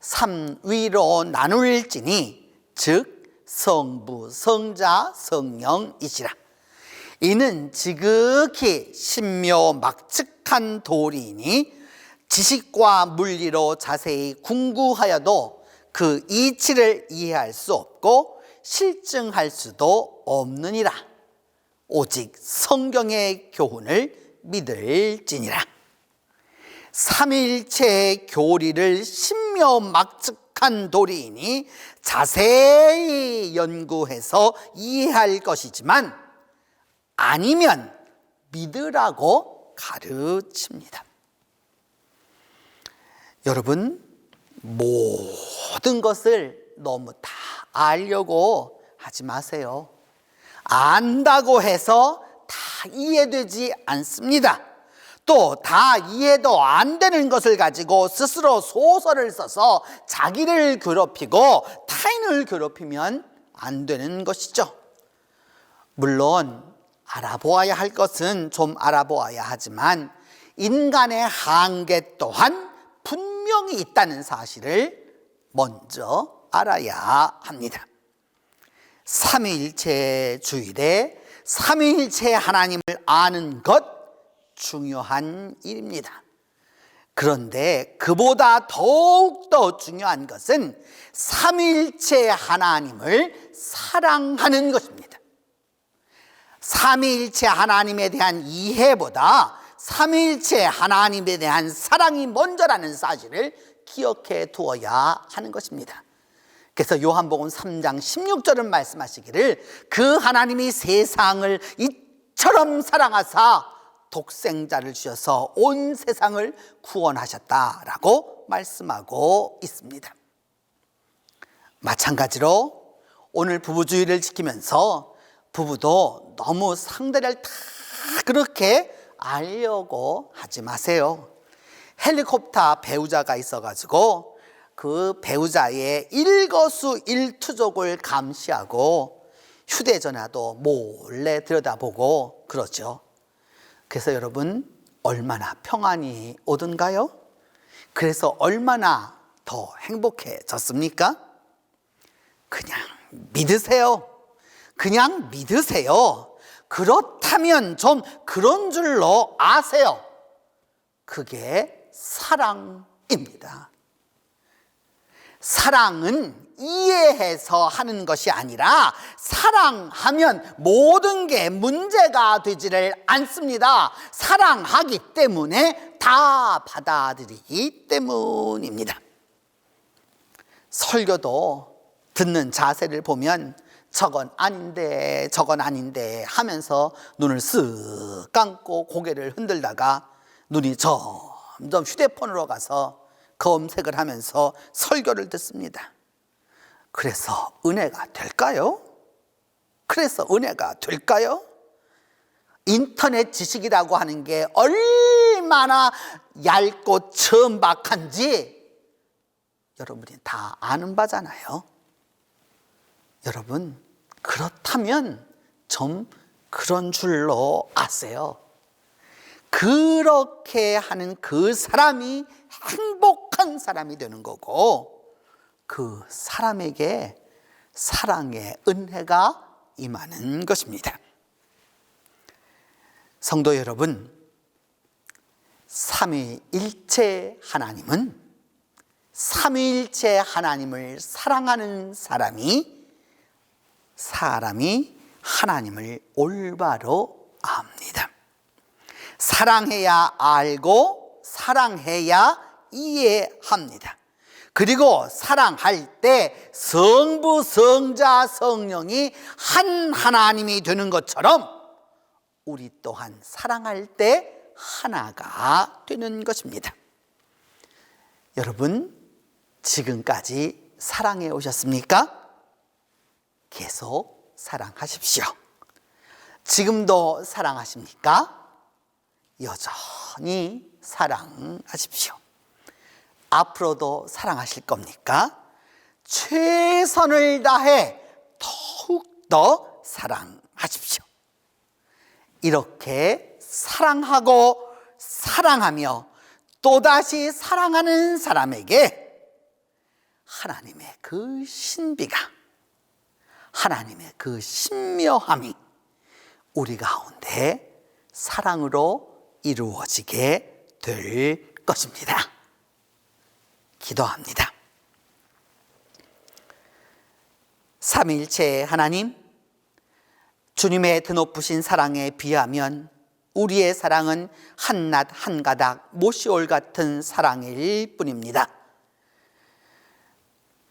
삼위로 나눌지니 즉 성부, 성자, 성령이시라. 이는 지극히 신묘막측한 도리이니 지식과 물리로 자세히 궁구하여도 그 이치를 이해할 수 없고 실증할 수도 없느니라. 오직 성경의 교훈을 믿을지니라. 삼위일체의 교리를 신묘막측한 도리이니 자세히 연구해서 이해할 것이지만 아니면 믿으라고 가르칩니다. 여러분, 모든 것을 너무 다 알려고 하지 마세요. 안다고 해서 다 이해되지 않습니다. 또 다 이해도 안 되는 것을 가지고 스스로 소설을 써서 자기를 괴롭히고 타인을 괴롭히면 안 되는 것이죠. 물론 알아보아야 할 것은 좀 알아보아야 하지만 인간의 한계 또한 분명히 있다는 사실을 먼저 알아야 합니다. 삼위일체주일에 삼위일체 하나님을 아는 것 중요한 일입니다. 그런데 그보다 더욱더 중요한 것은 삼위일체 하나님을 사랑하는 것입니다. 삼위일체 하나님에 대한 이해보다 삼위일체 하나님에 대한 사랑이 먼저라는 사실을 기억해 두어야 하는 것입니다. 그래서 요한복음 3장 16절은 말씀하시기를 그 하나님이 세상을 이처럼 사랑하사 독생자를 주셔서 온 세상을 구원하셨다라고 말씀하고 있습니다. 마찬가지로 오늘 부부주의를 지키면서 부부도 너무 상대를 다 그렇게 알려고 하지 마세요. 헬리콥터 배우자가 있어가지고 그 배우자의 일거수일투족을 감시하고 휴대전화도 몰래 들여다보고 그러죠. 그래서 여러분, 얼마나 평안이 오던가요? 그래서 얼마나 더 행복해졌습니까? 그냥 믿으세요. 그냥 믿으세요. 그렇다면 좀 그런 줄로 아세요. 그게 사랑입니다. 사랑은 이해해서 하는 것이 아니라 사랑하면 모든 게 문제가 되지를 않습니다. 사랑하기 때문에 다 받아들이기 때문입니다. 설교도 듣는 자세를 보면 저건 아닌데 하면서 눈을 쓱 감고 고개를 흔들다가 눈이 점점 휴대폰으로 가서 검색을 하면서 설교를 듣습니다. 그래서 은혜가 될까요? 인터넷 지식이라고 하는 게 얼마나 얇고 천박한지 여러분이 다 아는 바잖아요. 여러분, 그렇다면 좀 그런 줄로 아세요. 그렇게 하는 그 사람이 행복한 사람이 되는 거고 그 사람에게 사랑의 은혜가 임하는 것입니다. 성도 여러분, 삼위일체 하나님은 삼위일체 하나님을 사랑하는 사람이 사람이 하나님을 올바로 압니다. 사랑해야 알고 사랑해야 이해합니다. 그리고 사랑할 때 성부, 성자, 성령이 한 하나님이 되는 것처럼 우리 또한 사랑할 때 하나가 되는 것입니다. 여러분, 지금까지 사랑해 오셨습니까? 계속 사랑하십시오. 지금도 사랑하십니까? 여전히 사랑하십시오. 앞으로도 사랑하실 겁니까? 최선을 다해 더욱더 사랑하십시오. 이렇게 사랑하고 사랑하며 또다시 사랑하는 사람에게 하나님의 그 신비가, 하나님의 그 신묘함이 우리 가운데 사랑으로 이루어지게 될 것입니다. 기도합니다. 삼위일체 하나님, 주님의 드높으신 사랑에 비하면 우리의 사랑은 한낱 한가닥 모시올 같은 사랑일 뿐입니다.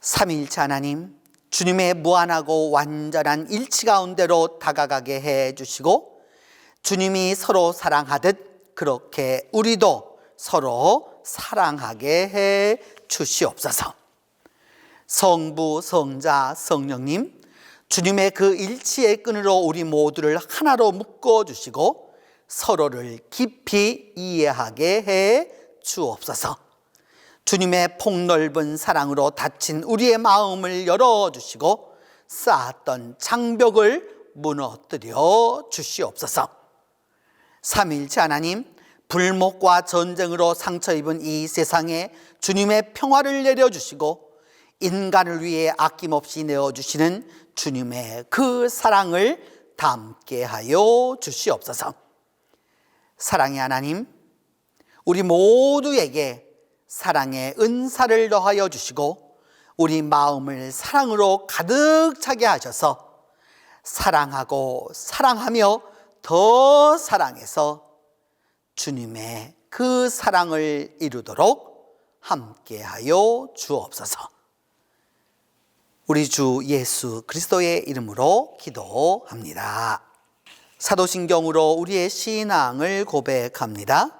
삼위일체 하나님, 주님의 무한하고 완전한 일치 가운데로 다가가게 해주시고 주님이 서로 사랑하듯 그렇게 우리도 서로 사랑하게 해 주시옵소서. 성부, 성자, 성령님, 주님의 그 일치의 끈으로 우리 모두를 하나로 묶어주시고 서로를 깊이 이해하게 해 주옵소서. 주님의 폭넓은 사랑으로 닫힌 우리의 마음을 열어주시고 쌓았던 장벽을 무너뜨려 주시옵소서. 삼위일체 하나님, 불목과 전쟁으로 상처 입은 이 세상에 주님의 평화를 내려주시고 인간을 위해 아낌없이 내어주시는 주님의 그 사랑을 담게 하여 주시옵소서. 사랑의 하나님, 우리 모두에게 사랑의 은사를 더하여 주시고 우리 마음을 사랑으로 가득 차게 하셔서 사랑하고 사랑하며 더 사랑해서 주님의 그 사랑을 이루도록 함께하여 주옵소서. 우리 주 예수 그리스도의 이름으로 기도합니다. 사도신경으로 우리의 신앙을 고백합니다.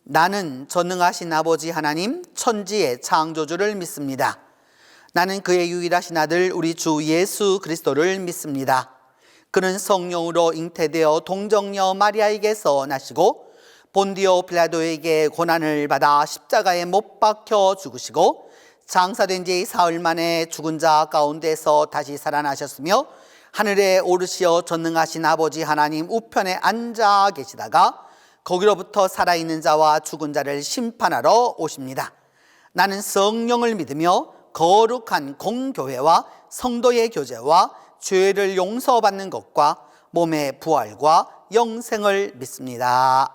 나는 전능하신 아버지 하나님 천지의 창조주를 믿습니다. 나는 그의 유일하신 아들 우리 주 예수 그리스도를 믿습니다. 그는 성령으로 잉태되어 동정녀 마리아에게서 나시고 본디오 빌라도에게 고난을 받아 십자가에 못 박혀 죽으시고 장사된 지 사흘 만에 죽은 자 가운데서 다시 살아나셨으며 하늘에 오르시어 전능하신 아버지 하나님 우편에 앉아 계시다가 거기로부터 살아있는 자와 죽은 자를 심판하러 오십니다. 나는 성령을 믿으며 거룩한 공교회와 성도의 교제와 죄를 용서받는 것과 몸의 부활과 영생을 믿습니다.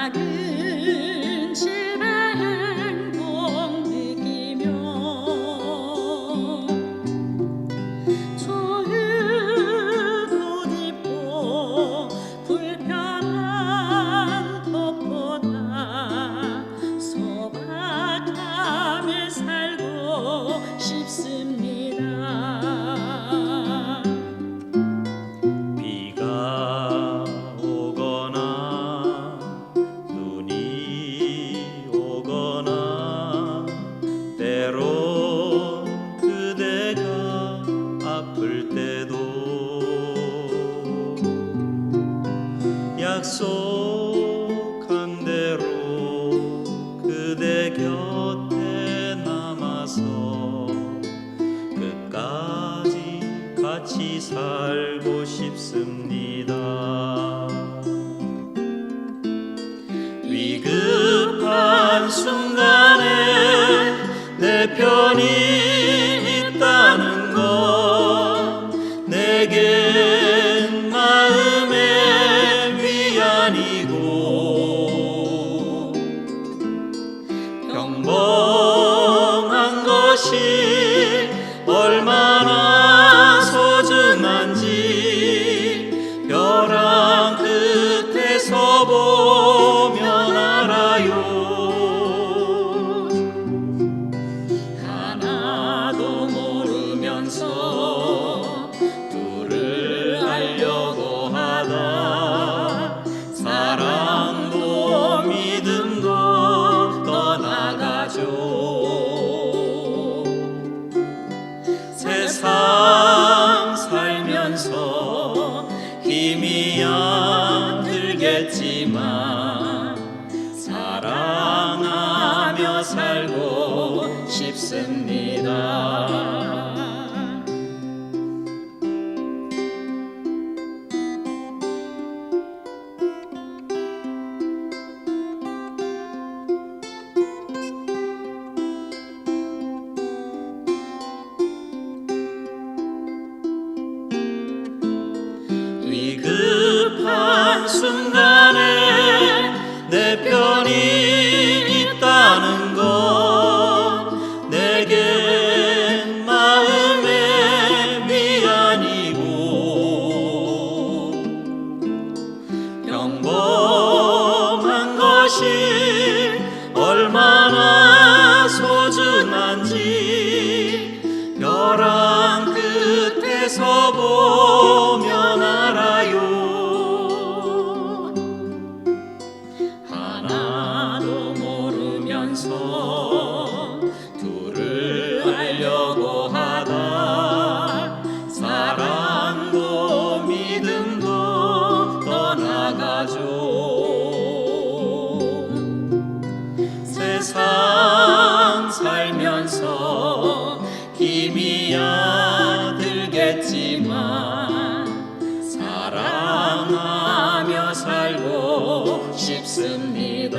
작은 집의 행복 느끼며 좋은 옷 입고 불편한 것보다 소박하게 살고 싶습니다. 비가 오거나 눈이 오거나 때론 그대가 아플 때도 약속한 대로 그대 곁에 남아서 끝까지 같이 살고 싶습니다. 위급한 순간에 내 편이 있다는 건 내겐 마음의 위안이고 평범한 것이 얼마나 소중한지 벼랑 끝에서 보면 알아요. 하나도 모르면서 둘을 알려고 하다 사랑도 믿음도 떠나가죠. 세상 살면서 힘이 안 들겠지만 사랑하며 살고 싶습니다. 위급한 순간에 내 편이 있다는 건 내겐 마음의 위안이고 평범한 것이 얼마나 소중한지 벼랑 끝에서 보면 알아요. 하나도 모르면서 둘을 알려고 하다 사랑도 믿음도 떠나가죠. 세상 살면서 힘이 안 들겠지만 사랑하며 살고 싶습니다.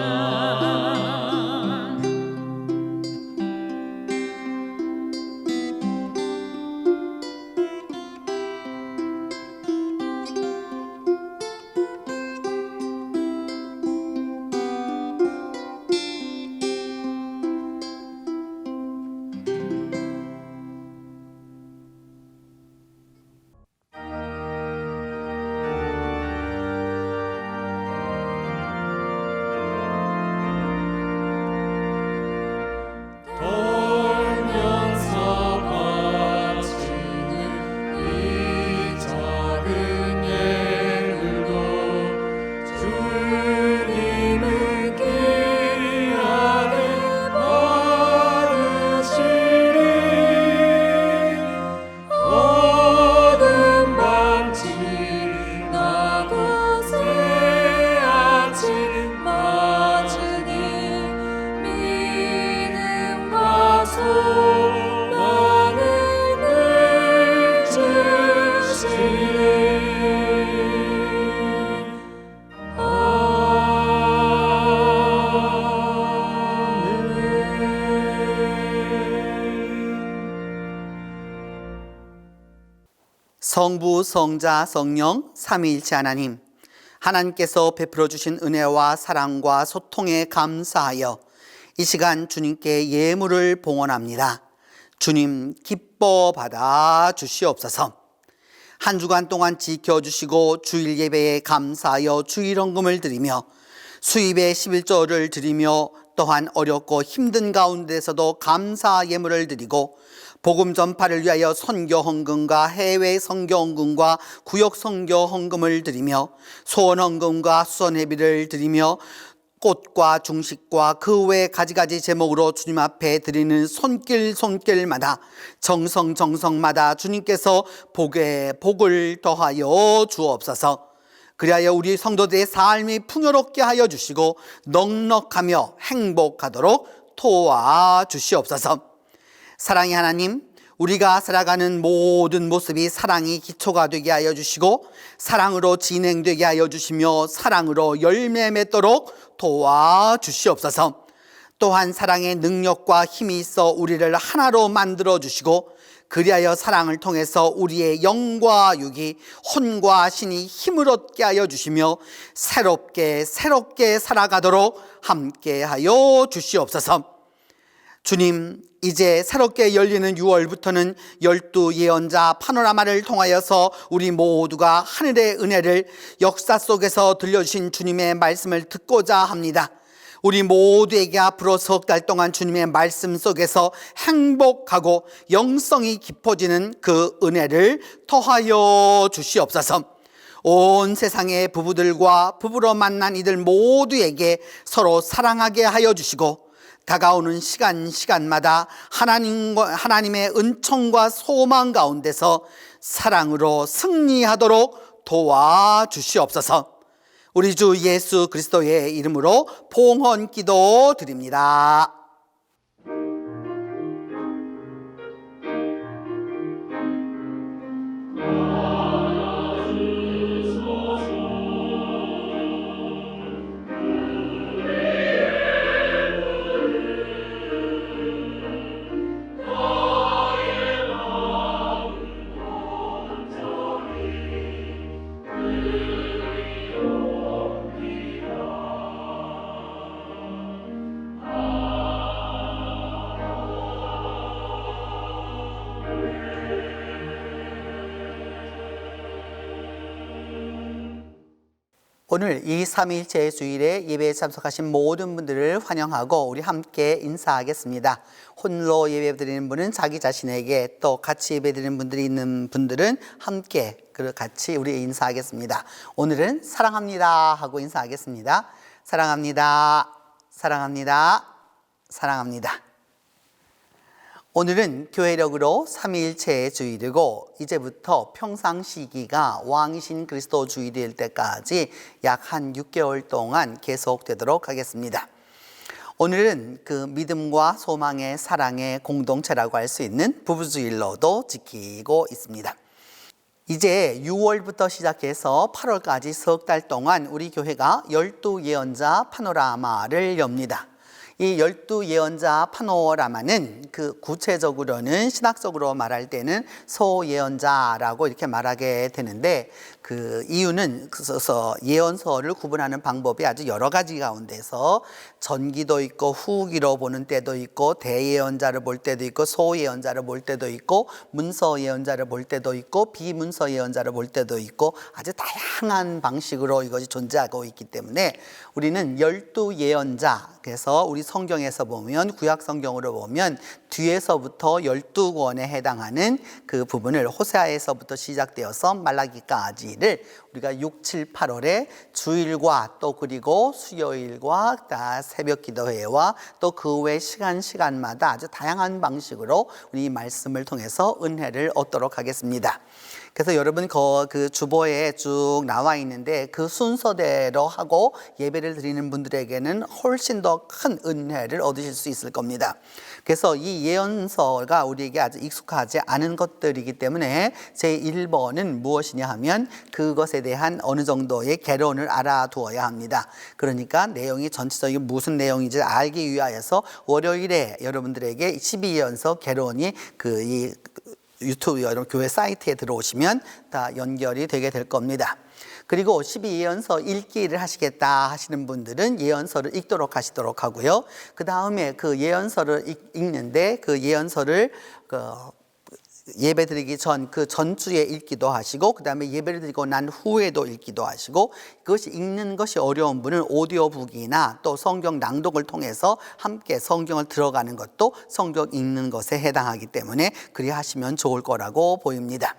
성부, 성자, 성령, 삼위일체 하나님, 하나님께서 베풀어 주신 은혜와 사랑과 소통에 감사하여 이 시간 주님께 예물을 봉헌합니다. 주님 기뻐 받아 주시옵소서. 한 주간 동안 지켜주시고 주일 예배에 감사하여 주일헌금을 드리며 수입의 11조를 드리며 또한 어렵고 힘든 가운데서도 감사 예물을 드리고 복음 전파를 위하여 선교 헌금과 해외 선교 헌금과 구역 선교 헌금을 드리며 소원 헌금과 수선 회비를 드리며 꽃과 중식과 그 외 가지가지 제목으로 주님 앞에 드리는 손길마다 정성마다 주님께서 복에 복을 더하여 주옵소서. 그리하여 우리 성도들의 삶이 풍요롭게 하여 주시고 넉넉하며 행복하도록 도와주시옵소서. 사랑의 하나님, 우리가 살아가는 모든 모습이 사랑이 기초가 되게 하여 주시고 사랑으로 진행되게 하여 주시며 사랑으로 열매 맺도록 도와주시옵소서. 또한 사랑의 능력과 힘이 있어 우리를 하나로 만들어 주시고 그리하여 사랑을 통해서 우리의 영과 육이 혼과 신이 힘을 얻게 하여 주시며 새롭게 살아가도록 함께하여 주시옵소서. 주님, 이제 새롭게 열리는 6월부터는 12 예언자 파노라마를 통하여서 우리 모두가 하늘의 은혜를 역사 속에서 들려주신 주님의 말씀을 듣고자 합니다. 우리 모두에게 앞으로 석 달 동안 주님의 말씀 속에서 행복하고 영성이 깊어지는 그 은혜를 더하여 주시옵소서. 온 세상의 부부들과 부부로 만난 이들 모두에게 서로 사랑하게 하여 주시고 다가오는 시간마다 하나님의 은총과 소망 가운데서 사랑으로 승리하도록 도와주시옵소서. 우리 주 예수 그리스도의 이름으로 봉헌 기도 드립니다. 오늘 이 3일째 주일에 예배에 참석하신 모든 분들을 환영하고 우리 함께 인사하겠습니다. 홀로 예배 드리는 분은 자기 자신에게, 또 같이 예배 드리는 분들이 있는 분들은 함께 같이 우리 인사하겠습니다. 오늘은 사랑합니다 하고 인사하겠습니다. 사랑합니다. 사랑합니다. 사랑합니다. 오늘은 교회력으로 3일째 주일이고 이제부터 평상시기가 왕이신 그리스도 주일이 될 때까지 약 한 6개월 동안 계속되도록 하겠습니다. 오늘은 그 믿음과 소망의 사랑의 공동체라고 할 수 있는 부부주일로도 지키고 있습니다. 이제 6월부터 시작해서 8월까지 석 달 동안 우리 교회가 12 예언자 파노라마를 엽니다. 이 12 예언자 파노라마는 그 구체적으로는 신학적으로 말할 때는 소예언자라고 이렇게 말하게 되는데, 그 이유는 그래서 예언서를 구분하는 방법이 아주 여러 가지 가운데서 전기도 있고 후기로 보는 때도 있고 대예언자를 볼 때도 있고 소예언자를 볼 때도 있고 문서 예언자를 볼 때도 있고 비문서 예언자를 볼 때도 있고 아주 다양한 방식으로 이것이 존재하고 있기 때문에 우리는 12 예언자, 그래서 우리 성경에서 보면 구약 성경으로 보면 뒤에서부터 12권에 해당하는 그 부분을 호세아에서부터 시작되어서 말라기까지를 우리가 6, 7, 8월에 주일과 또 그리고 수요일과 새벽 기도회와 또 그 외 시간마다 아주 다양한 방식으로 우리 말씀을 통해서 은혜를 얻도록 하겠습니다. 그래서 여러분 그 주보에 쭉 나와 있는데 그 순서대로 하고 예배를 드리는 분들에게는 훨씬 더 큰 은혜를 얻으실 수 있을 겁니다. 그래서 이 예언서가 우리에게 아주 익숙하지 않은 것들이기 때문에 제 1번은 무엇이냐 하면 그것에 대한 어느 정도의 개론을 알아두어야 합니다. 그러니까 내용이 전체적인 무슨 내용인지 알기 위하여서 월요일에 여러분들에게 12예언서 개론이 이 유튜브 여러분 교회 사이트에 들어오시면 다 연결이 되게 될 겁니다. 그리고 12예언서 읽기를 하시겠다 하시는 분들은 예언서를 읽도록 하시도록 하고요. 그 다음에 그 예언서를 읽는데 그 예언서를 예배 드리기 전 그 전주에 읽기도 하시고 그 다음에 예배를 드리고 난 후에도 읽기도 하시고, 그것이 읽는 것이 어려운 분은 오디오북이나 또 성경 낭독을 통해서 함께 성경을 들어가는 것도 성경 읽는 것에 해당하기 때문에 그리 하시면 좋을 거라고 보입니다.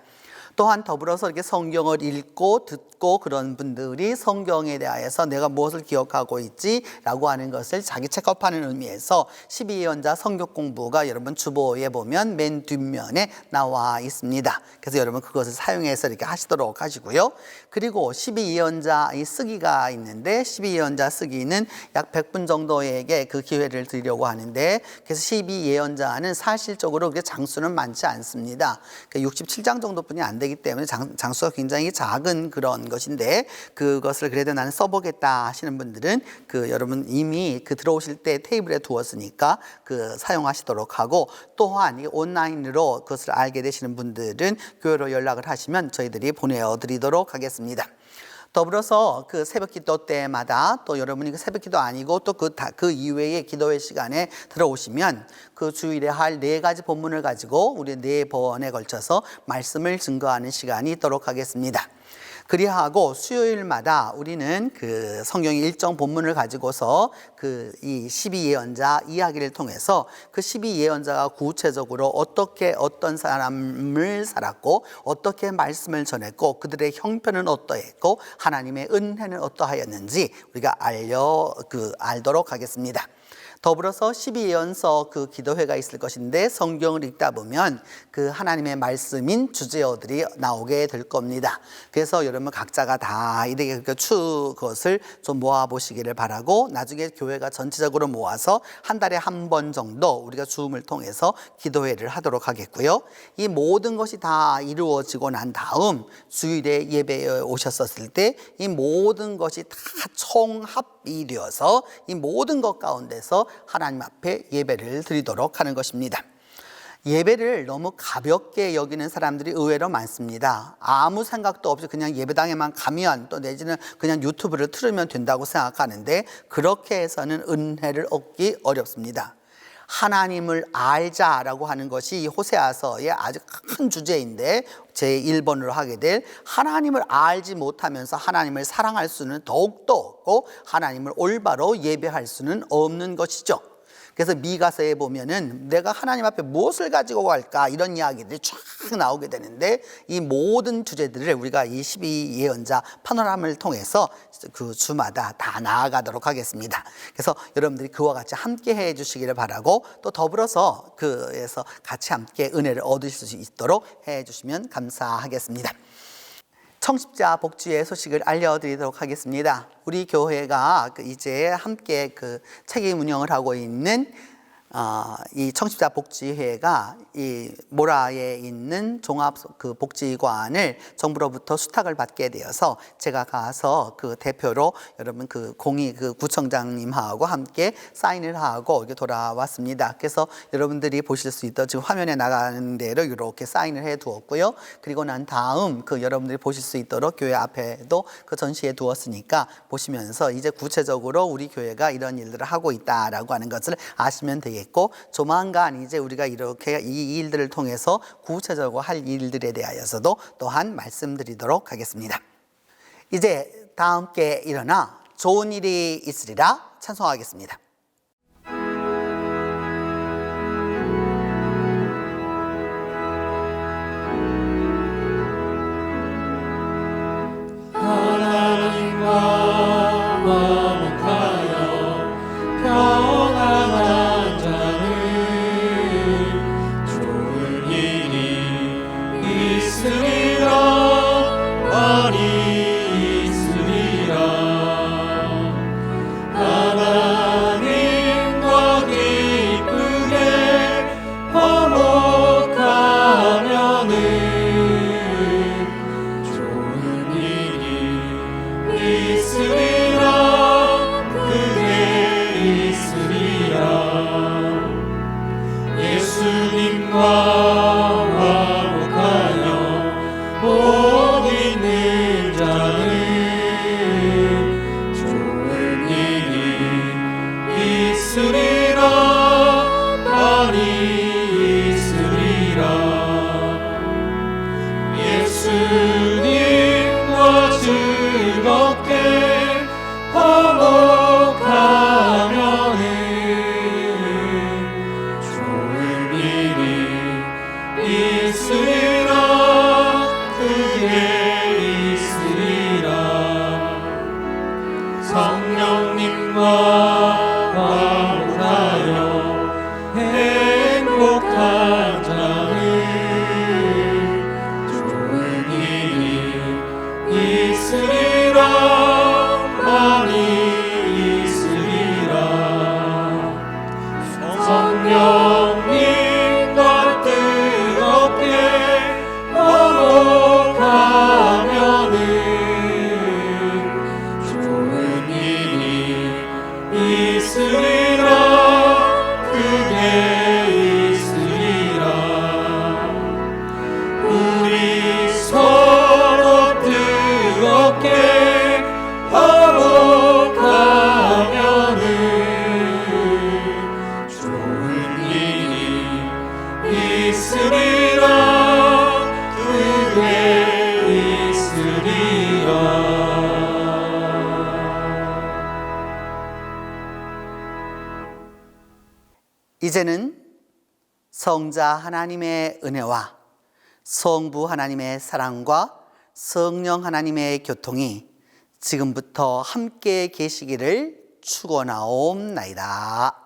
또한 더불어서 이렇게 성경을 읽고 듣고 그런 분들이 성경에 대하여서 내가 무엇을 기억하고 있지라고 하는 것을 자기 체크업하는 의미에서 12예언자 성경 공부가 여러분 주보에 보면 맨 뒷면에 나와 있습니다. 그래서 여러분 그것을 사용해서 이렇게 하시도록 하시고요. 그리고 12예언자 이 쓰기가 있는데 12예언자 쓰기는 약 100분 정도에게 그 기회를 드리려고 하는데, 그래서 12예언자는 사실적으로 그렇게 장수는 많지 않습니다. 67장 정도뿐이 안 되기 때문에 장수가 굉장히 작은 그런 것인데, 그것을 그래도 나는 써보겠다 하시는 분들은 여러분 이미 들어오실 때 테이블에 두었으니까 사용하시도록 하고, 또한 이 온라인으로 그것을 알게 되시는 분들은 교회로 연락을 하시면 저희들이 보내드리도록 하겠습니다. 더불어서 새벽 기도 때마다 또 여러분이 새벽 기도 아니고 또 그 이외의 기도회 시간에 들어오시면 그 주일에 할 4가지 본문을 가지고 우리 4번에 걸쳐서 말씀을 증거하는 시간이 있도록 하겠습니다. 그리하고 수요일마다 우리는 성경의 일정 본문을 가지고서 이 12예언자 이야기를 통해서 그 12예언자가 구체적으로 어떻게 어떤 사람을 살았고 어떻게 말씀을 전했고 그들의 형편은 어떠했고 하나님의 은혜는 어떠하였는지 우리가 알도록 하겠습니다. 더불어서 12예언서 기도회가 있을 것인데 성경을 읽다 보면 하나님의 말씀인 주제어들이 나오게 될 겁니다. 그래서 여러분 각자가 다 이렇게 그것을 좀 모아 보시기를 바라고, 나중에 교회가 전체적으로 모아서 한 달에 한 번 정도 우리가 줌을 통해서 기도회를 하도록 하겠고요. 이 모든 것이 다 이루어지고 난 다음 주일에 예배에 오셨었을 때 이 모든 것이 다 총합이 되어서 이 모든 것 가운데서 하나님 앞에 예배를 드리도록 하는 것입니다. 예배를 너무 가볍게 여기는 사람들이 의외로 많습니다. 아무 생각도 없이 그냥 예배당에만 가면 또 내지는 그냥 유튜브를 틀으면 된다고 생각하는데, 그렇게 해서는 은혜를 얻기 어렵습니다. 하나님을 알자라고 하는 것이 호세아서의 아주 큰 주제인데, 제1번으로 하게 될 하나님을 알지 못하면서 하나님을 사랑할 수는 더욱더 없고 하나님을 올바로 예배할 수는 없는 것이죠. 그래서 미가서에 보면은 내가 하나님 앞에 무엇을 가지고 갈까 이런 이야기들이 쫙 나오게 되는데, 이 모든 주제들을 우리가 이 12예언자 파노라마를 통해서 주마다 다 나아가도록 하겠습니다. 그래서 여러분들이 그와 같이 함께 해 주시기를 바라고, 또 더불어서 그에서 같이 함께 은혜를 얻으실 수 있도록 해 주시면 감사하겠습니다. 청십자 복지회 소식을 알려드리도록 하겠습니다. 우리 교회가 이제 함께 책임 운영을 하고 있는 이 청십자 복지회가 이 모라에 있는 종합 복지관을 정부로부터 수탁을 받게 되어서 제가 가서 대표로 여러분 구청장님하고 함께 사인을 하고 이렇게 돌아왔습니다. 그래서 여러분들이 보실 수 있도록 지금 화면에 나가는 대로 이렇게 사인을 해 두었고요. 그리고 난 다음 여러분들이 보실 수 있도록 교회 앞에도 전시해 두었으니까 보시면서 이제 구체적으로 우리 교회가 이런 일들을 하고 있다라고 하는 것을 아시면 되겠습니다. 조만간 이제 우리가 이렇게 이 일들을 통해서 구체적으로 할 일들에 대하여서도 또한 말씀드리도록 하겠습니다. 이제 다 함께 일어나 좋은 일이 있으리라 찬송하겠습니다. 하나님 있으리라 그게 있으리라 우리 서로 뜨겁게 화목하면은 좋은 일이 있으리라 그게 있으리라 이제는 성자 하나님의 은혜와 성부 하나님의 사랑과 성령 하나님의 교통이 지금부터 함께 계시기를 축원하옵나이다.